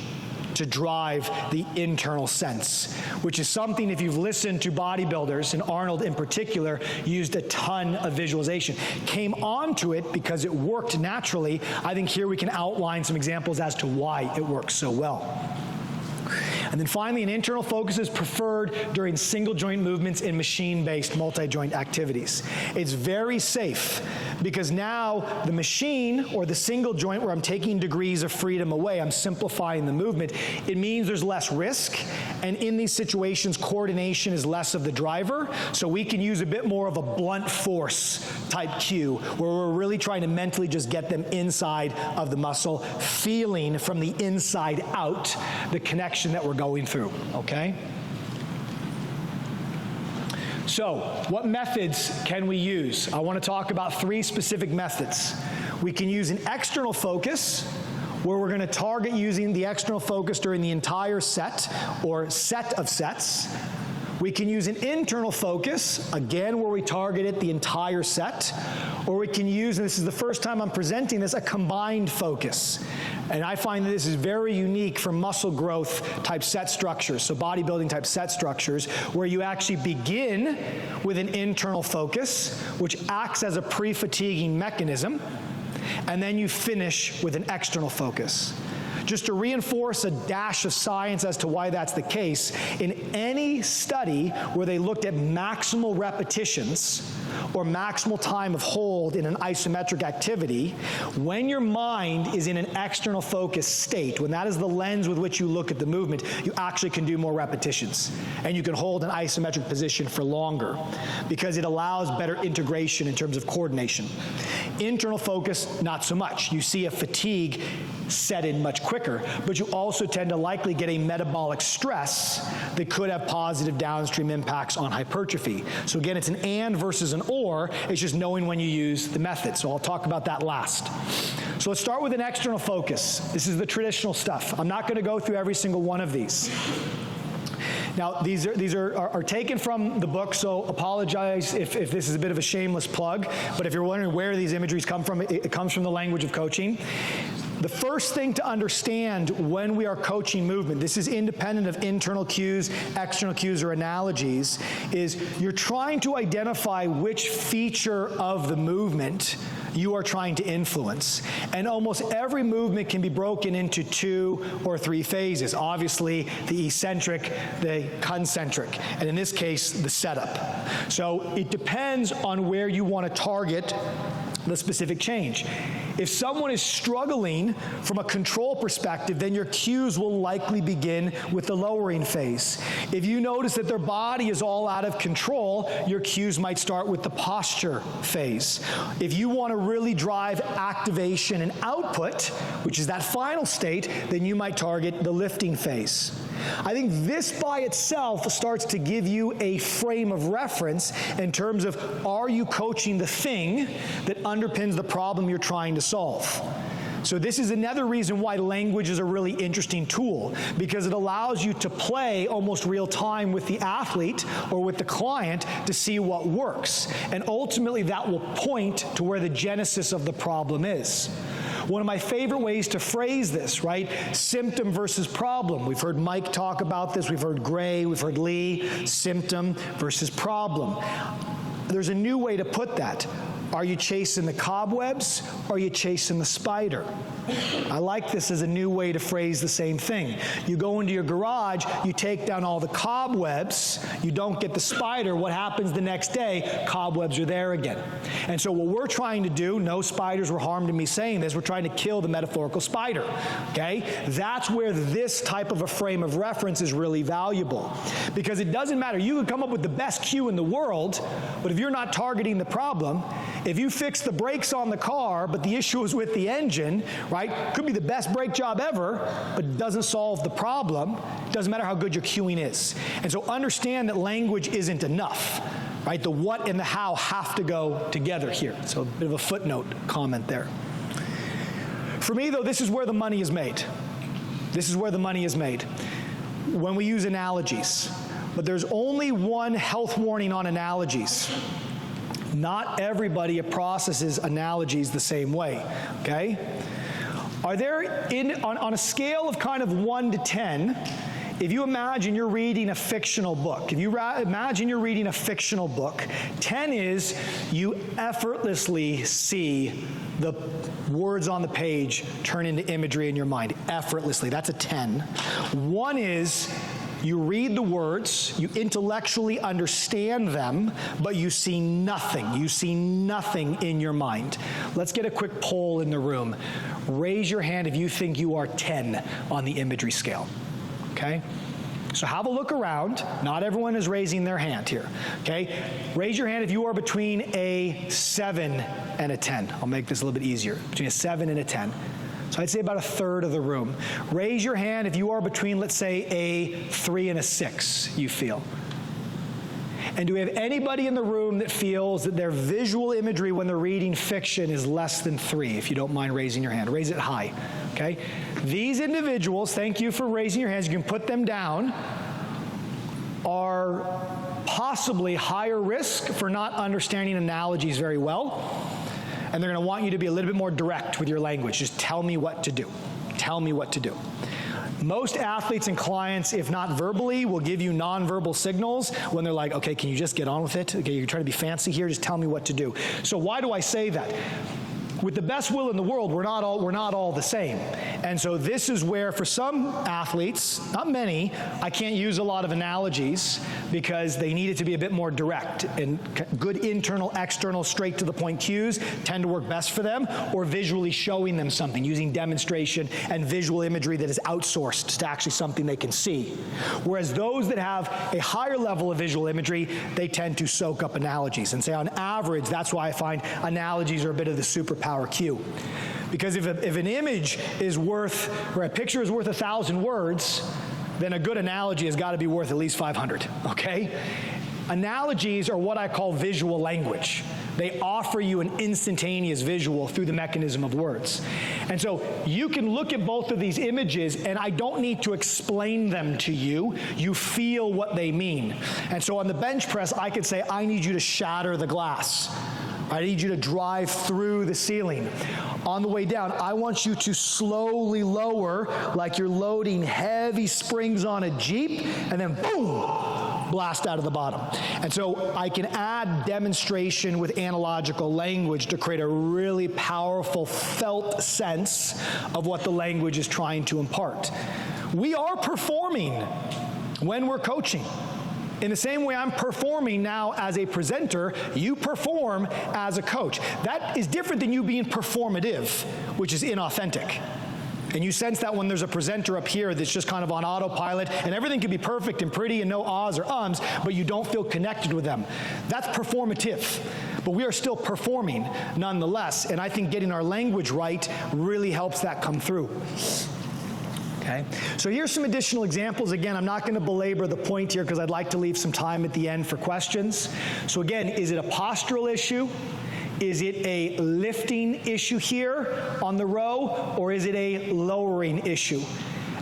to drive the internal sense, which is something, if you've listened to bodybuilders, and Arnold in particular, used a ton of visualization. Came onto it because it worked naturally. I think here we can outline some examples as to why it works so well. And then finally, an internal focus is preferred during single joint movements in machine-based multi-joint activities. It's very safe because now the machine or the single joint where I'm taking degrees of freedom away, I'm simplifying the movement, it means there's less risk, and in these situations, coordination is less of the driver, so we can use a bit more of a blunt force type cue where we're really trying to mentally just get them inside of the muscle, feeling from the inside out the connection that we're going through, okay? So, what methods can we use? I want to talk about 3 specific methods. We can use an external focus, where we're going to target using the external focus during the entire set, or set of sets. We can use an internal focus, again, where we target it the entire set, or we can use, and this is the first time I'm presenting this, a combined focus. And I find that this is very unique for muscle growth type set structures, so bodybuilding type set structures, where you actually begin with an internal focus, which acts as a pre-fatiguing mechanism, and then you finish with an external focus. Just to reinforce a dash of science as to why that's the case, in any study where they looked at maximal repetitions or maximal time of hold in an isometric activity, when your mind is in an external focus state, when that is the lens with which you look at the movement, you actually can do more repetitions. And you can hold an isometric position for longer because it allows better integration in terms of coordination. Internal focus, not so much. You see a fatigue set in much quicker, but you also tend to likely get a metabolic stress that could have positive downstream impacts on hypertrophy. So again, it's an and versus an or. It's just knowing when you use the method. So I'll talk about that last. So let's start with an external focus. This is the traditional stuff. I'm not going to go through every single one of these. Now, these are taken from the book, so apologize if this is a bit of a shameless plug, but if you're wondering where these imageries come from, it comes from the language of coaching. The first thing to understand when we are coaching movement, this is independent of internal cues, external cues, or analogies, is you're trying to identify which feature of the movement you are trying to influence. And almost every movement can be broken into 2 or 3 phases. Obviously, the eccentric, the concentric, and in this case, the setup. So it depends on where you want to target the specific change. If someone is struggling from a control perspective, then your cues will likely begin with the lowering phase. If you notice that their body is all out of control, your cues might start with the posture phase. If you want to really drive activation and output, which is that final state, then you might target the lifting phase. I think this by itself starts to give you a frame of reference in terms of, are you coaching the thing that underpins the problem you're trying to solve? So this is another reason why language is a really interesting tool, because it allows you to play almost real time with the athlete or with the client to see what works. And ultimately that will point to where the genesis of the problem is. One of my favorite ways to phrase this, right? Symptom versus problem. We've heard Mike talk about this. We've heard Gray. We've heard Lee. Symptom versus problem. There's a new way to put that. Are you chasing the cobwebs, or are you chasing the spider? I like this as a new way to phrase the same thing. You go into your garage, you take down all the cobwebs, you don't get the spider. What happens the next day? Cobwebs are there again. And so what we're trying to do, no spiders were harmed in me saying this, we're trying to kill the metaphorical spider, okay? That's where this type of a frame of reference is really valuable. Because it doesn't matter, you can come up with the best cue in the world, but if you're not targeting the problem, if you fix the brakes on the car, but the issue is with the engine, right? Could be the best brake job ever, but it doesn't solve the problem. It doesn't matter how good your cueing is. And so understand that language isn't enough, right? The what and the how have to go together here. So a bit of a footnote comment there. For me, though, this is where the money is made. This is where the money is made. When we use analogies. But there's only one health warning on analogies. Not everybody processes analogies the same way, okay? Are there, on a scale of kind of 1 to 10, if you imagine you're reading a fictional book, if you imagine you're reading a fictional book, 10 is you effortlessly see the words on the page turn into imagery in your mind, effortlessly. That's a 10. 1 is you read the words, you intellectually understand them, but you see nothing. You see nothing in your mind. Let's get a quick poll in the room. Raise your hand if you think you are 10 on the imagery scale, okay? So have a look around. Not everyone is raising their hand here, okay? Raise your hand if you are between a 7 and a 10. I'll make this a little bit easier. Between a 7 and a 10. So I'd say about a third of the room. Raise your hand if you are between, let's say, a 3 and a 6, you feel. And do we have anybody in the room that feels that their visual imagery when they're reading fiction is less than 3, if you don't mind raising your hand? Raise it high, okay? These individuals, thank you for raising your hands, you can put them down, are possibly higher risk for not understanding analogies very well. And they're going to want you to be a little bit more direct with your language. Just tell me what to do. Tell me what to do. Most athletes and clients, if not verbally, will give you nonverbal signals when they're like, okay, can you just get on with it? Okay, you're trying to be fancy here, just tell me what to do. So why do I say that? with the best will in the world, we're not all the same. And so this is where, for some athletes, not many, I can't use a lot of analogies because they need it to be a bit more direct. And good internal, external, straight to the point cues tend to work best for them, or visually showing them something, using demonstration and visual imagery that is outsourced to actually something they can see. Whereas those that have a higher level of visual imagery, they tend to soak up analogies. And say on average, that's why I find analogies are a bit of the superpower cue. Because if an image is worth, or a picture is worth 1,000 words, then a good analogy has got to be worth at least 500, okay? Analogies are what I call visual language. They offer you an instantaneous visual through the mechanism of words. And so you can look at both of these images, and I don't need to explain them to you. You feel what they mean. And so on the bench press, I could say, I need you to shatter the glass. I need you to drive through the ceiling. On the way down, I want you to slowly lower like you're loading heavy springs on a Jeep, and then boom, blast out of the bottom. And so I can add demonstration with analogical language to create a really powerful felt sense of what the language is trying to impart. We are performing when we're coaching. In the same way I'm performing now as a presenter, you perform as a coach. That is different than you being performative, which is inauthentic. And you sense that when there's a presenter up here that's just kind of on autopilot, and everything can be perfect and pretty and no ahs or ums, but you don't feel connected with them. That's performative. But we are still performing nonetheless, and I think getting our language right really helps that come through. Okay. So here's some additional examples. Again, I'm not going to belabor the point here because I'd like to leave some time at the end for questions. So again, is it a postural issue? Is it a lifting issue here on the row, or is it a lowering issue?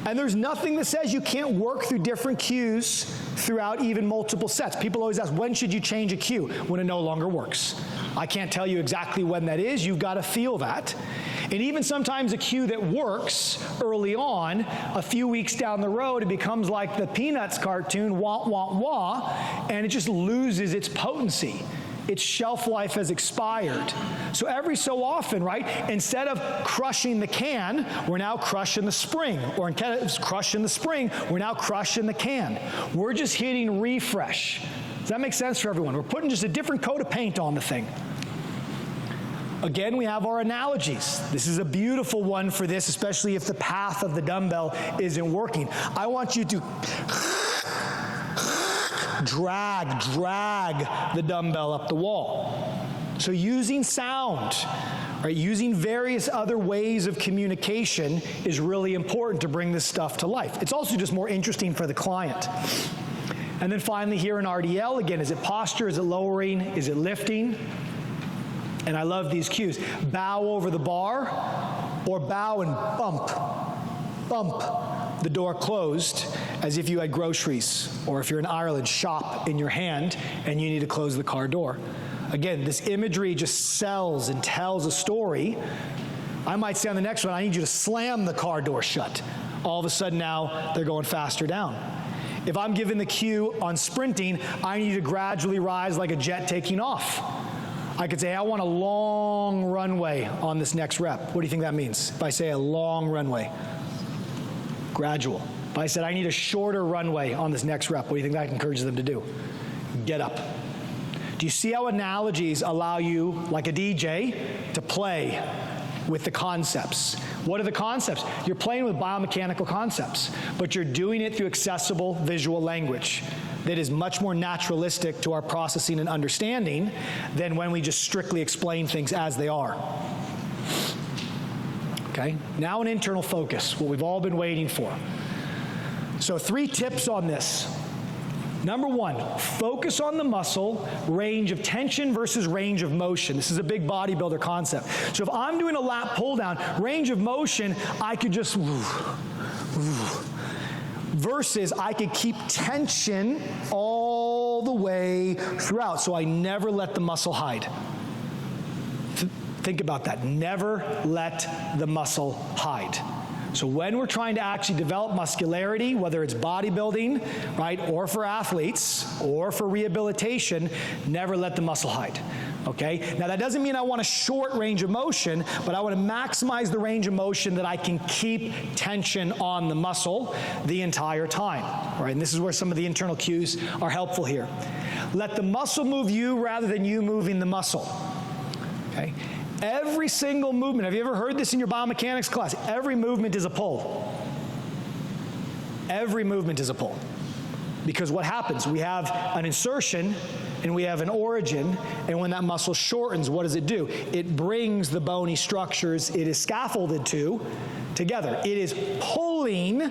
And there's nothing that says you can't work through different cues throughout even multiple sets. People always ask, when should you change a cue? When it no longer works. I can't tell you exactly when that is. You've got to feel that. And even sometimes a cue that works early on, a few weeks down the road, it becomes like the Peanuts cartoon, wah, wah, wah, and it just loses its potency. Its shelf life has expired. So every so often, right, instead of crushing the can, we're now crushing the spring. Or instead of crushing the spring, we're now crushing the can. We're just hitting refresh. Does that make sense for everyone? We're putting just a different coat of paint on the thing. Again, we have our analogies. This is a beautiful one for this, especially if the path of the dumbbell isn't working. I want you to drag the dumbbell up the wall. So using sound, right, using various other ways of communication is really important to bring this stuff to life. It's also just more interesting for the client. And then finally here in RDL, again, is it posture, is it lowering, is it lifting? And I love these cues. Bow over the bar, or bow and bump the door closed as if you had groceries, or if you're in Ireland, shop in your hand and you need to close the car door. Again, this imagery just sells and tells a story. I might say on the next one, I need you to slam the car door shut. All of a sudden now they're going faster down. If I'm given the cue on sprinting, I need you to gradually rise like a jet taking off. I could say, I want a long runway on this next rep. What do you think that means? If I say a long runway, gradual. If I said, I need a shorter runway on this next rep, what do you think that encourages them to do? Get up. Do you see how analogies allow you, like a DJ, to play with the concepts? What are the concepts? You're playing with biomechanical concepts, but you're doing it through accessible visual language that is much more naturalistic to our processing and understanding than when we just strictly explain things as they are. Okay, now an internal focus, what we've all been waiting for. So 3 tips on this. Number 1, focus on the muscle, range of tension versus range of motion. This is a big bodybuilder concept. So if I'm doing a lat pull down, range of motion, I could just versus I could keep tension all the way throughout, so I never let the muscle hide. Think about that. Never let the muscle hide. So when we're trying to actually develop muscularity, whether it's bodybuilding, right, or for athletes, or for rehabilitation, never let the muscle hide. okay? Now that doesn't mean I want a short range of motion, but I want to maximize the range of motion that I can keep tension on the muscle the entire time, all right? And this is where some of the internal cues are helpful here. Let the muscle move you rather than you moving the muscle, okay? Every single movement, have you ever heard this in your biomechanics class? Every movement is a pull. Every movement is a pull. Because what happens? We have an insertion and we have an origin, and when that muscle shortens, what does it do? It brings the bony structures it is scaffolded to together. It is pulling,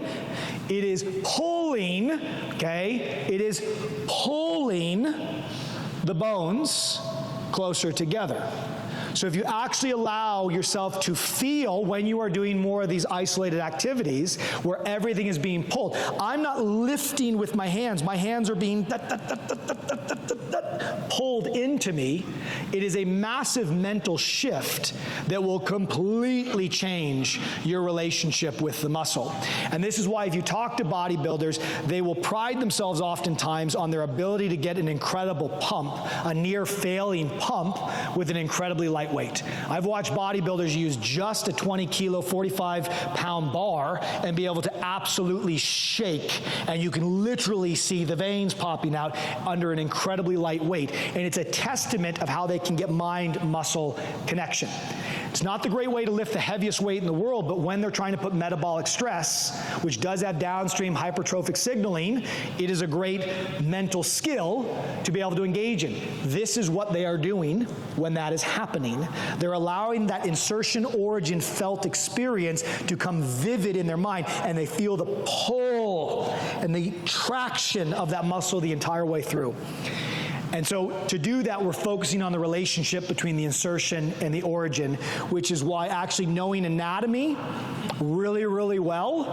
okay? It is pulling the bones closer together. So if you actually allow yourself to feel when you are doing more of these isolated activities where everything is being pulled, I'm not lifting with my hands are being pulled into me. It is a massive mental shift that will completely change your relationship with the muscle. And this is why if you talk to bodybuilders, they will pride themselves oftentimes on their ability to get an incredible pump, a near failing pump with an incredibly light weight. I've watched bodybuilders use just a 20 kilo, 45-pound bar and be able to absolutely shake, and you can literally see the veins popping out under an incredibly light weight. And it's a testament of how they can get mind-muscle connection. It's not the great way to lift the heaviest weight in the world, but when they're trying to put metabolic stress, which does have downstream hypertrophic signaling, it is a great mental skill to be able to engage in. This is what they are doing when that is happening. They're allowing that insertion origin felt experience to come vivid in their mind, and they feel the pull and the traction of that muscle the entire way through. And so to do that, we're focusing on the relationship between the insertion and the origin, which is why actually knowing anatomy really, really well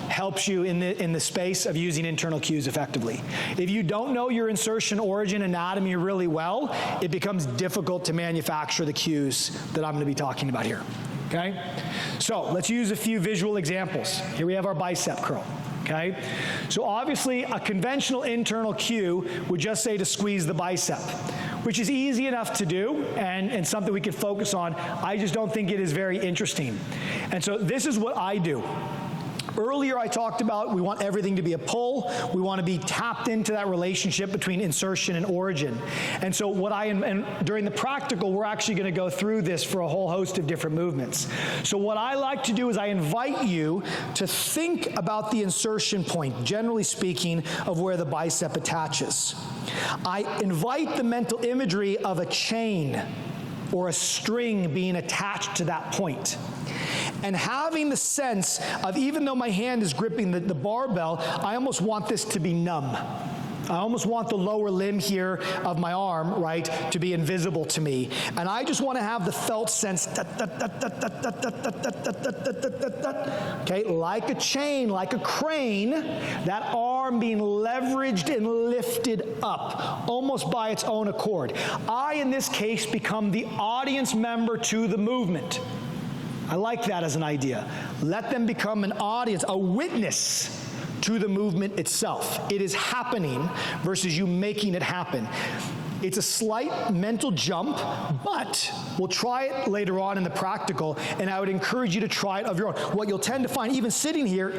helps you in the space of using internal cues effectively. If you don't know your insertion origin anatomy really well, it becomes difficult to manufacture the cues that I'm going to be talking about here, okay? So let's use a few visual examples. Here we have our bicep curl. Okay? So obviously a conventional internal cue would just say to squeeze the bicep, which is easy enough to do and something we can focus on. I just don't think it is very interesting. And so this is what I do. Earlier I talked about we want everything to be a pull. We want to be tapped into that relationship between insertion and origin. And so during the practical, we're actually going to go through this for a whole host of different movements. So what I like to do is I invite you to think about the insertion point, generally speaking, of where the bicep attaches. I invite the mental imagery of a chain or a string being attached to that point. And having the sense of, even though my hand is gripping the barbell, I almost want this to be numb. I almost want the lower limb here of my arm, right, to be invisible to me. And I just want to have the felt sense, okay, like a chain, like a crane, that arm being leveraged and lifted up, almost by its own accord. I, in this case, become the audience member to the movement. I like that as an idea. Let them become an audience, a witness to the movement itself. It is happening versus you making it happen. It's a slight mental jump, but we'll try it later on in the practical, and I would encourage you to try it of your own. What you'll tend to find, even sitting here,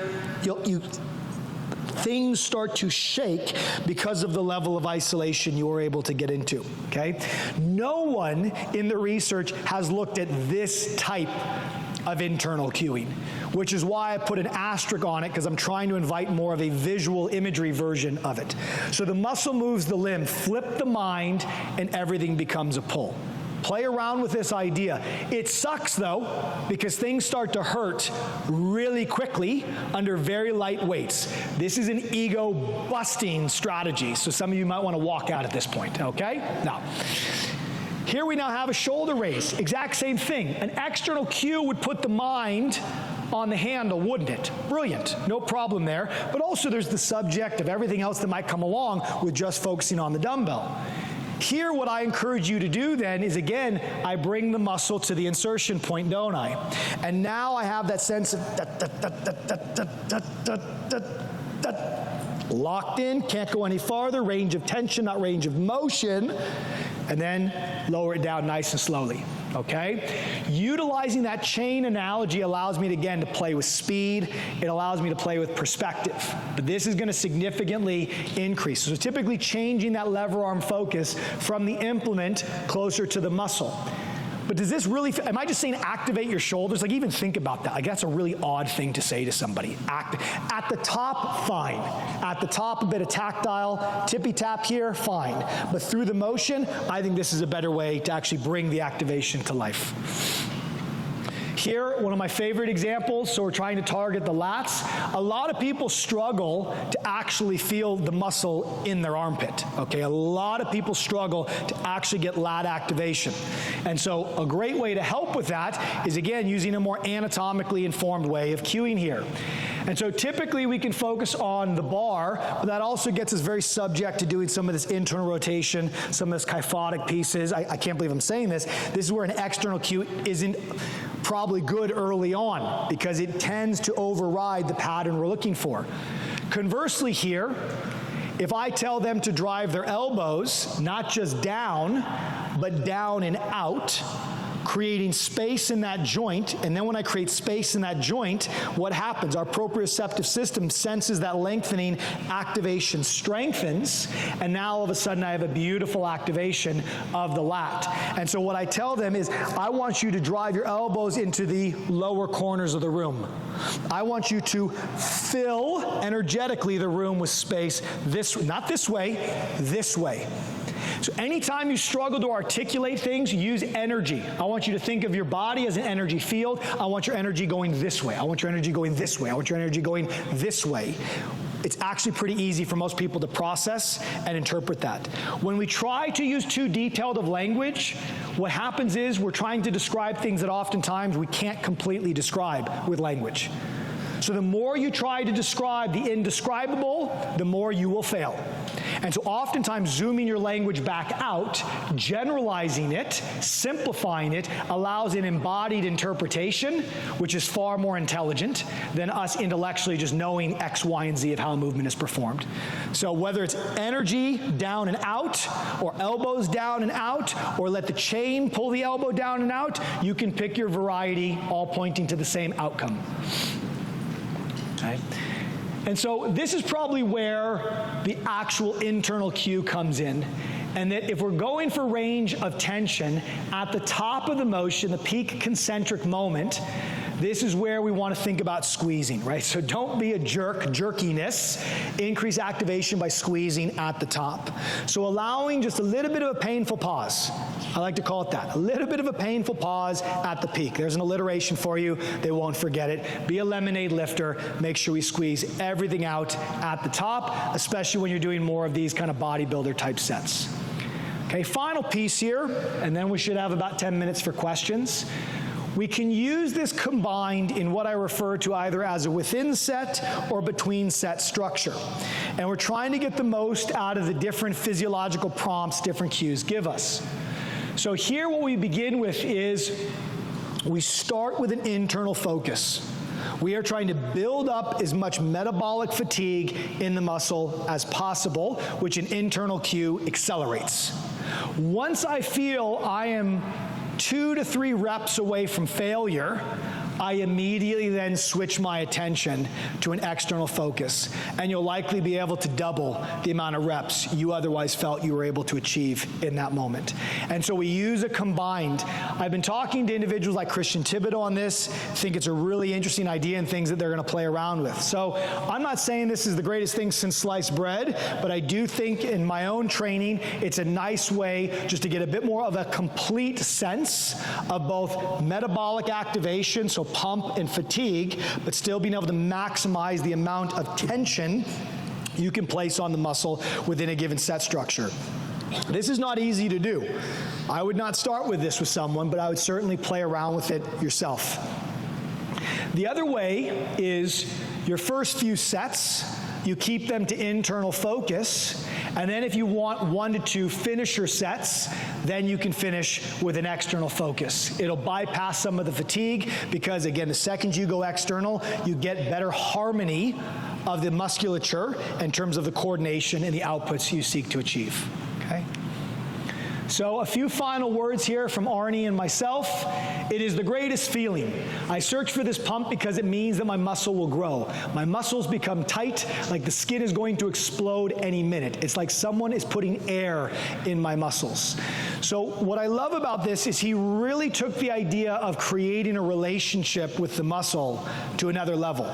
things start to shake because of the level of isolation you were able to get into, okay? No one in the research has looked at this type of internal cueing, which is why I put an asterisk on it, because I'm trying to invite more of a visual imagery version of it. So the muscle moves the limb, flip the mind, and everything becomes a pull. Play around with this idea. It sucks, though, because things start to hurt really quickly under very light weights. This is an ego-busting strategy, so some of you might want to walk out at this point, okay? Now, here we now have a shoulder raise. Exact same thing. An external cue would put the mind on the handle, wouldn't it? Brilliant. No problem there. But also there's the subject of everything else that might come along with just focusing on the dumbbell. Here, what I encourage you to do then is, again, I bring the muscle to the insertion point, don't I? And now I have that sense of Locked in, can't go any farther, range of tension, not range of motion, and then lower it down nice and slowly, okay? Utilizing that chain analogy allows me, again, to play with speed. It allows me to play with perspective, but this is gonna significantly increase. So typically changing that lever arm focus from the implement closer to the muscle. But does this really, am I just saying activate your shoulders? Like, even think about that. Like, that's a really odd thing to say to somebody. At the top, fine. At the top, a bit of tactile, tippy tap here, fine. But through the motion, I think this is a better way to actually bring the activation to life. Here, one of my favorite examples, so we're trying to target the lats. A lot of people struggle to actually feel the muscle in their armpit, okay? A lot of people struggle to actually get lat activation. And so a great way to help with that is, again, using a more anatomically informed way of cueing here. And so typically we can focus on the bar, but that also gets us very subject to doing some of this internal rotation, some of this kyphotic pieces. I can't believe I'm saying this. This is where an external cue isn't probably good early on because it tends to override the pattern we're looking for. Conversely here, if I tell them to drive their elbows, not just down, but down and out, creating space in that joint, and then when I create space in that joint, what happens? Our proprioceptive system senses that lengthening, activation strengthens, and now all of a sudden I have a beautiful activation of the lat. And so what I tell them is, I want you to drive your elbows into the lower corners of the room. I want you to fill energetically the room with space, not this way, this way. So anytime you struggle to articulate things, use energy. I want you to think of your body as an energy field. I want your energy going this way. I want your energy going this way. I want your energy going this way. It's actually pretty easy for most people to process and interpret that. When we try to use too detailed of language, what happens is we're trying to describe things that oftentimes we can't completely describe with language. So the more you try to describe the indescribable, the more you will fail. And so oftentimes zooming your language back out, generalizing it, simplifying it, allows an embodied interpretation, which is far more intelligent than us intellectually just knowing X, Y, and Z of how a movement is performed. So whether it's energy down and out, or elbows down and out, or let the chain pull the elbow down and out, you can pick your variety, all pointing to the same outcome. Okay. And so this is probably where the actual internal cue comes in. And that if we're going for range of tension, at the top of the motion, the peak concentric moment, this is where we want to think about squeezing, right? So don't be a jerk, jerkiness. Increase activation by squeezing at the top. So allowing just a little bit of a painful pause. I like to call it that. A little bit of a painful pause at the peak. There's an alliteration for you. They won't forget it. Be a lemonade lifter. Make sure we squeeze everything out at the top, especially when you're doing more of these kind of bodybuilder type sets. Okay, final piece here, and then we should have about 10 minutes for questions. We can use this combined in what I refer to either as a within set or between set structure. And we're trying to get the most out of the different physiological prompts different cues give us. So here what we begin with is we start with an internal focus. We are trying to build up as much metabolic fatigue in the muscle as possible, which an internal cue accelerates. Once I feel I am 2 to 3 reps away from failure, I immediately then switch my attention to an external focus, and you'll likely be able to double the amount of reps you otherwise felt you were able to achieve in that moment. And so we use a combined. I've been talking to individuals like Christian Thibodeau on this, think it's a really interesting idea and things that they're going to play around with. So I'm not saying this is the greatest thing since sliced bread, but I do think in my own training, it's a nice way just to get a bit more of a complete sense of both metabolic activation, so pump and fatigue, but still being able to maximize the amount of tension you can place on the muscle within a given set structure. This is not easy to do. I would not start with this with someone, but I would certainly play around with it yourself. The other way is your first few sets, you keep them to internal focus, and then if you want 1 to 2 finisher sets, then you can finish with an external focus. It'll bypass some of the fatigue because, again, the second you go external, you get better harmony of the musculature in terms of the coordination and the outputs you seek to achieve, okay? So a few final words here from Arnie and myself. It is the greatest feeling. I search for this pump because it means that my muscle will grow. My muscles become tight, like the skin is going to explode any minute. It's like someone is putting air in my muscles. So what I love about this is he really took the idea of creating a relationship with the muscle to another level.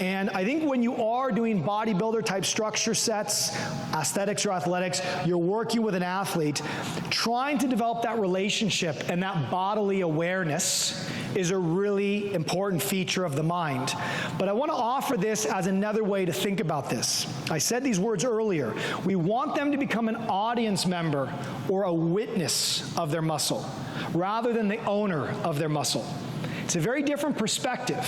And I think when you are doing bodybuilder type structure sets, aesthetics or athletics, you're working with an athlete, trying to develop that relationship and that bodily awareness is a really important feature of the mind. But I want to offer this as another way to think about this. I said these words earlier. We want them to become an audience member or a witness of their muscle, rather than the owner of their muscle. It's a very different perspective,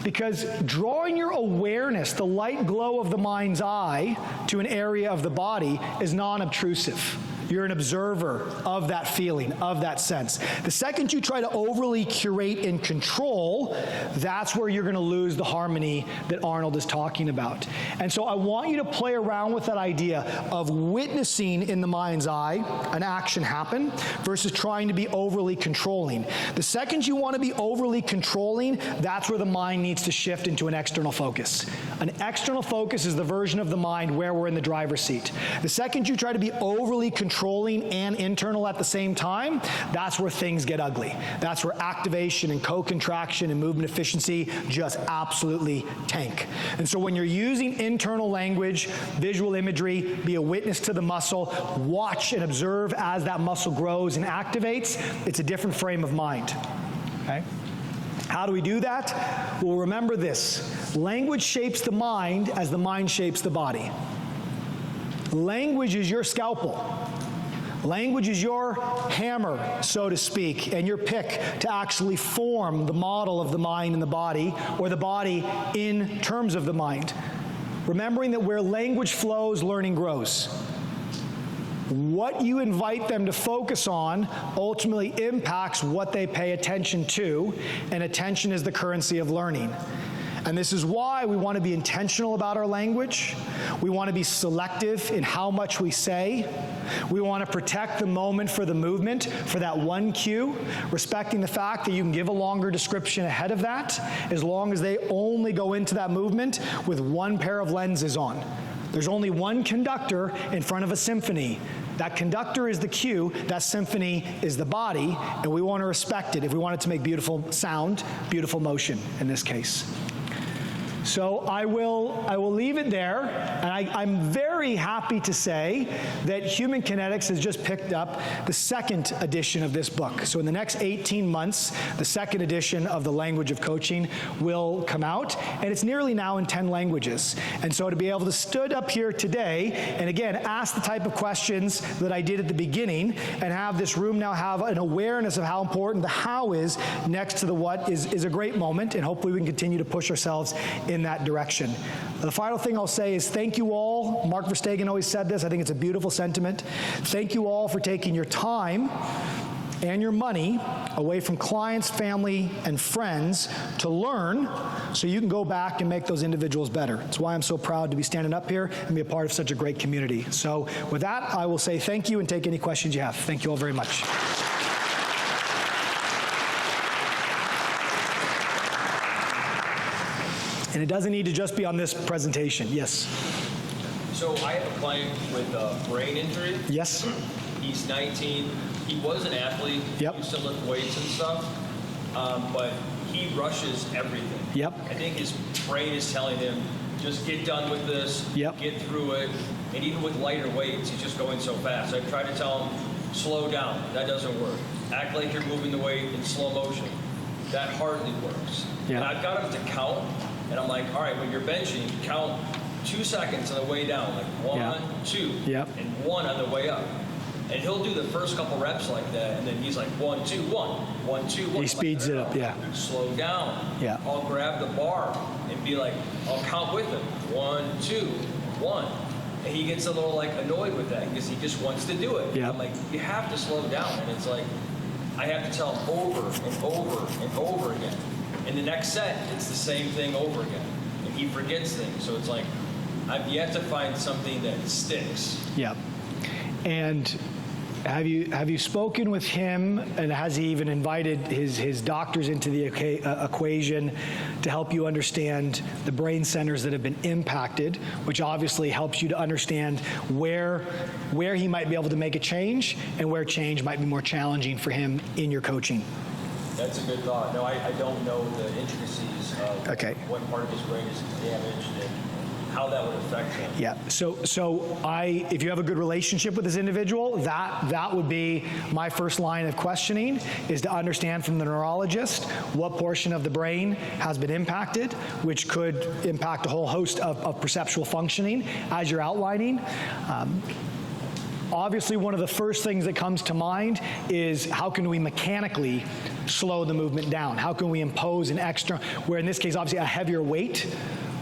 because drawing your awareness, the light glow of the mind's eye, to an area of the body is non-obtrusive. You're an observer of that feeling, of that sense. The second you try to overly curate and control, that's where you're going to lose the harmony that Arnold is talking about. And so I want you to play around with that idea of witnessing in the mind's eye an action happen versus trying to be overly controlling. The second you want to be overly controlling, that's where the mind needs to shift into an external focus. An external focus is the version of the mind where we're in the driver's seat. The second you try to be overly controlling and internal at the same time, that's where things get ugly. That's where activation and co-contraction and movement efficiency just absolutely tank. And so when you're using internal language, visual imagery, be a witness to the muscle, watch and observe as that muscle grows and activates, it's a different frame of mind, okay? How do we do that? Well, remember this. Language shapes the mind as the mind shapes the body. Language is your scalpel. Language is your hammer, so to speak, and your pick to actually form the model of the mind and the body, or the body in terms of the mind. Remembering that where language flows, learning grows. What you invite them to focus on ultimately impacts what they pay attention to, and attention is the currency of learning. And this is why we want to be intentional about our language. We want to be selective in how much we say. We want to protect the moment for the movement, for that one cue, respecting the fact that you can give a longer description ahead of that, as long as they only go into that movement with one pair of lenses on. There's only one conductor in front of a symphony. That conductor is the cue, that symphony is the body, and we want to respect it if we want it to make beautiful sound, beautiful motion in this case. So I will leave it there, and I'm very happy to say that Human Kinetics has just picked up the second edition of this book. So in the next 18 months, the second edition of The Language of Coaching will come out, and it's nearly now in 10 languages. And so to be able to stood up here today, and again, ask the type of questions that I did at the beginning, and have this room now have an awareness of how important the how is next to the what is a great moment, and hopefully we can continue to push ourselves in that direction. The final thing I'll say is thank you all. Mark Verstegen always said this. I think it's a beautiful sentiment. Thank you all for taking your time and your money away from clients, family, and friends to learn so you can go back and make those individuals better. That's why I'm so proud to be standing up here and be a part of such a great community. So with that, I will say thank you and take any questions you have. Thank you all very much. And it doesn't need to just be on this presentation. Yes? So I have a client with a brain injury. Yes? He's 19. He was an athlete. Yep. He used to lift weights and stuff. But he rushes everything. Yep. I think his brain is telling him, just get done with this. Yep. Get through it. And even with lighter weights, he's just going so fast. I try to tell him, slow down. That doesn't work. Act like you're moving the weight in slow motion. That hardly works. Yeah. And I've got him to count. And I'm like, all right, when you're benching, count 2 seconds on the way down, like 1, 2, Yep. and 1 on the way up. And he'll do the first couple reps like that, and then he's like 1, 2, 1, 1, 2, 1. He speeds it up, yeah. Slow down. Yeah. I'll grab the bar and be like, I'll count with him. 1, 2, 1. And he gets a little like annoyed with that because he just wants to do it. Yep. I'm like, you have to slow down. And it's like, I have to tell him over and over and over again. In the next set, it's the same thing over again. and he forgets things. So it's like, I've yet to find something that sticks. Yeah. And have you spoken with him, and has he even invited his doctors into the equation to help you understand the brain centers that have been impacted, which obviously helps you to understand where he might be able to make a change and where change might be more challenging for him in your coaching? That's a good thought. No, I don't know the intricacies of what part of his brain is damaged and how that would affect him. Yeah. So if you have a good relationship with this individual, that would be my first line of questioning, is to understand from the neurologist what portion of the brain has been impacted, which could impact a whole host of perceptual functioning, as you're outlining. Obviously, one of the first things that comes to mind is how can we mechanically slow the movement down? How can we impose an extra, where in this case, obviously, a heavier weight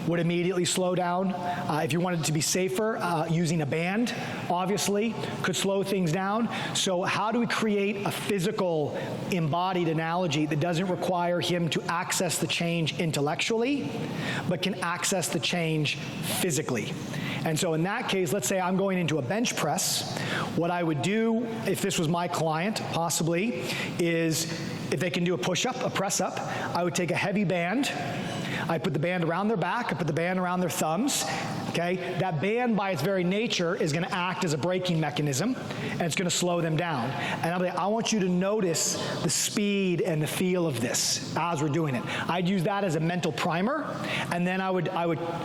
would immediately slow down. If you wanted to be safer, using a band, obviously, could slow things down. So how do we create a physical, embodied analogy that doesn't require him to access the change intellectually, but can access the change physically? And so in that case, let's say I'm going into a bench press. What I would do, if this was my client, possibly, is if they can do a push-up, a press-up, I would take a heavy band. I put the band around their back, I put the band around their thumbs, okay? That band by its very nature is gonna act as a braking mechanism, and it's gonna slow them down. And I'm like, I want you to notice the speed and the feel of this as we're doing it. I'd use that as a mental primer, and then I would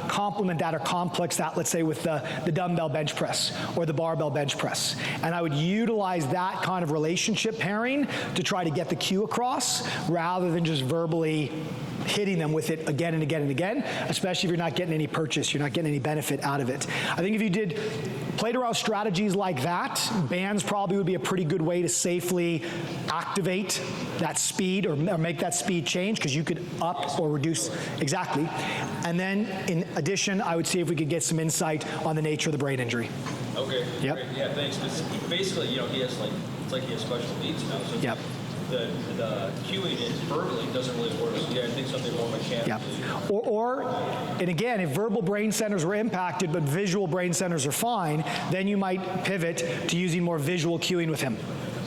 complement that or complex that, let's say with the dumbbell bench press or the barbell bench press. And I would utilize that kind of relationship pairing to try to get the cue across, rather than just verbally hitting them with it again and again and again, especially if you're not getting any purchase, you're not getting any benefit out of it. I think if you played around strategies like that, bands probably would be a pretty good way to safely activate that speed or make that speed change, because you could up or reduce, exactly. And then in addition, I would see if we could get some insight on the nature of the brain injury. Okay. Yep. Great. Yeah, thanks. Basically, he has it's like he has special needs now. So yep. The cueing it verbally doesn't really work. So yeah, I think something more mechanical. Yeah. And again, if verbal brain centers were impacted but visual brain centers are fine, then you might pivot to using more visual cueing with him.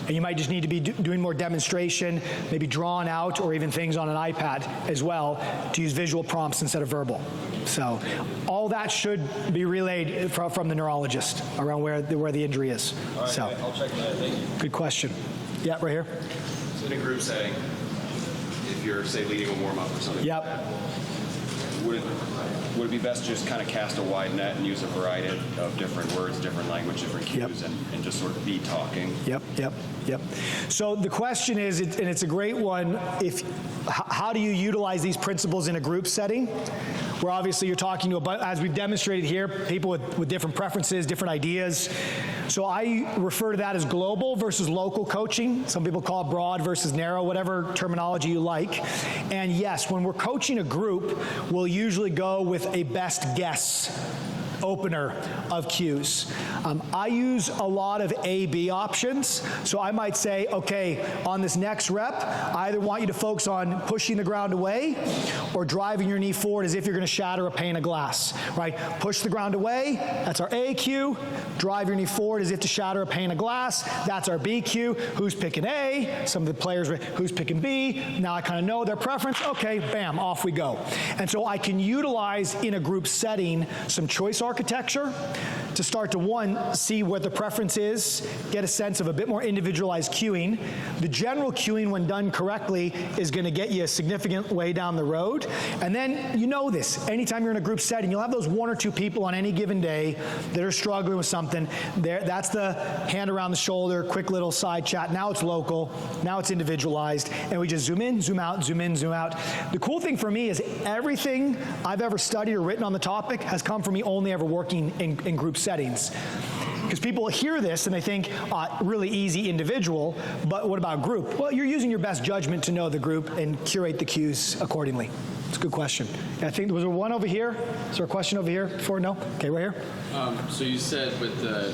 And you might just need to be doing more demonstration, maybe drawn out, or even things on an iPad as well, to use visual prompts instead of verbal. So all that should be relayed from the neurologist around where the injury is. All right, so I'll check that. Thank you. Good question. Yeah, right here. In a group setting, if you're, say, leading a warm-up or something like that, would it be best to just kind of cast a wide net and use a variety of different words, different language, different cues, and just sort of be talking? Yep. So the question is, and it's a great one, how do you utilize these principles in a group setting? Where obviously you're talking to, as we've demonstrated here, people with different preferences, different ideas. So I refer to that as global versus local coaching. Some people call it broad versus narrow, whatever terminology you like. And yes, when we're coaching a group, we'll usually go with a best guess opener of cues. I use a lot of A-B options. So I might say, okay, on this next rep, I either want you to focus on pushing the ground away or driving your knee forward as if you're going to shatter a pane of glass, right? Push the ground away, that's our A cue. Drive your knee forward as if to shatter a pane of glass, that's our B cue. Who's picking A? Some of the players, who's picking B? Now I kind of know their preference. Okay, bam, off we go. And so I can utilize in a group setting some choice architecture to start to, one, see what the preference is, get a sense of a bit more individualized cueing. The general cueing, when done correctly, is going to get you a significant way down the road. And then, you know this, anytime you're in a group setting, you'll have those one or two people on any given day that are struggling with something. That's the hand around the shoulder, quick little side chat. Now it's local, now it's individualized, and we just zoom in, zoom out, zoom in, zoom out. The cool thing for me is everything I've ever studied or written on the topic has come from me only ever working in group settings. Because people hear this and they think, really easy individual, but what about group? Well, you're using your best judgment to know the group and curate the cues accordingly. It's a good question. I think, was there one over here? Is there a question over here before? No? Okay, right here. So you said with the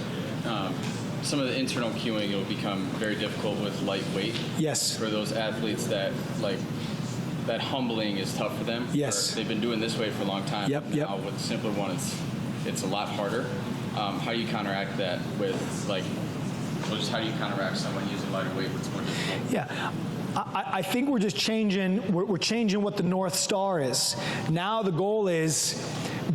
some of the internal cueing, it'll become very difficult with lightweight. Yes. For those athletes that that humbling is tough for them. Yes. They've been doing this way for a long time. Yep, yep. Now with the simpler one, it's a lot harder. How do you counteract that with just how do you counteract someone using lighter weight what's more difficult? Yeah. I think we're just changing, we're changing what the North Star is. Now the goal is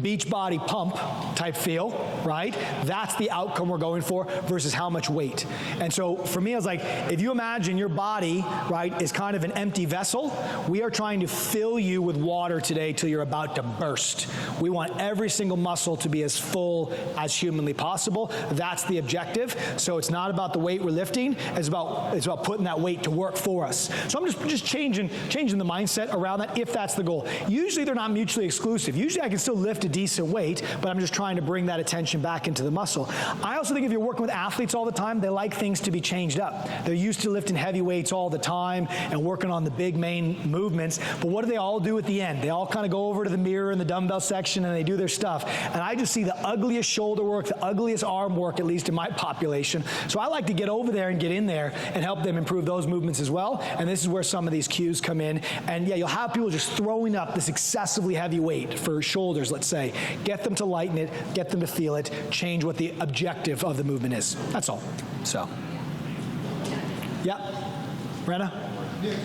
beach body pump type feel, right? That's the outcome we're going for versus how much weight. And so for me, I was like, if you imagine your body, right, is kind of an empty vessel, we are trying to fill you with water today till you're about to burst. We want every single muscle to be as full as humanly possible. That's the objective. So it's not about the weight we're lifting, it's about putting that weight to work for us. So I'm just changing the mindset around that if that's the goal. Usually they're not mutually exclusive. Usually I can still lift a decent weight, but I'm just trying to bring that attention back into the muscle. I also think if you're working with athletes all the time, they like things to be changed up. They're used to lifting heavy weights all the time and working on the big main movements, but what do they all do at the end? They all kind of go over to the mirror in the dumbbell section and they do their stuff. And I just see the ugliest shoulder work, the ugliest arm work, at least in my population. So I like to get over there and get in there and help them improve those movements as well. And this is where some of these cues come in. And yeah, you'll have people just throwing up this excessively heavy weight for shoulders, let's say. Get them to lighten it, get them to feel it, change what the objective of the movement is. That's all. So, yeah. Brenna? Nick,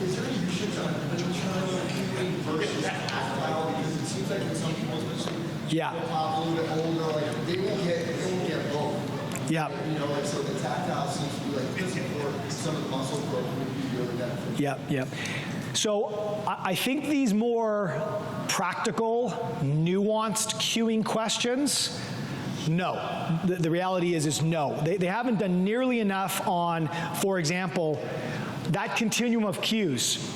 is there any research on hypertrophy versus tactile? Because it seems like in some people, especially Yeah. a little bit older, like they won't get both. Yeah. You know, like so the tactile seems to be like for some of the muscle growth would be really beneficial. Yep, yep. So I think these more practical, nuanced cueing questions, no. The reality is no. They haven't done nearly enough on, for example, that continuum of cues.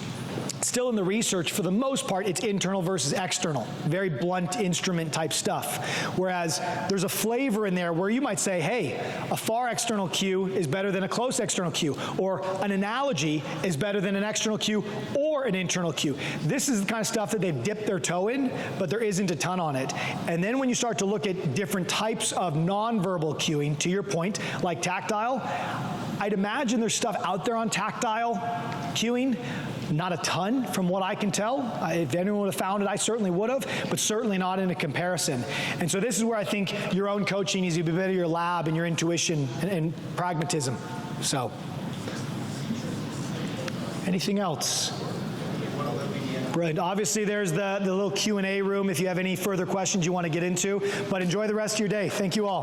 Still in the research, for the most part, it's internal versus external. Very blunt instrument type stuff. Whereas there's a flavor in there where you might say, hey, a far external cue is better than a close external cue, or an analogy is better than an external cue or an internal cue. This is the kind of stuff that they've dipped their toe in, but there isn't a ton on it. And then when you start to look at different types of nonverbal cueing, to your point, like tactile, I'd imagine there's stuff out there on tactile cueing. Not a ton from what I can tell. If anyone would have found it, I certainly would have, but certainly not in a comparison. And so this is where I think your own coaching needs to be better, your lab and your intuition and pragmatism. So, anything else? Brilliant. Obviously, there's the little Q&A room if you have any further questions you want to get into, but enjoy the rest of your day. Thank you all.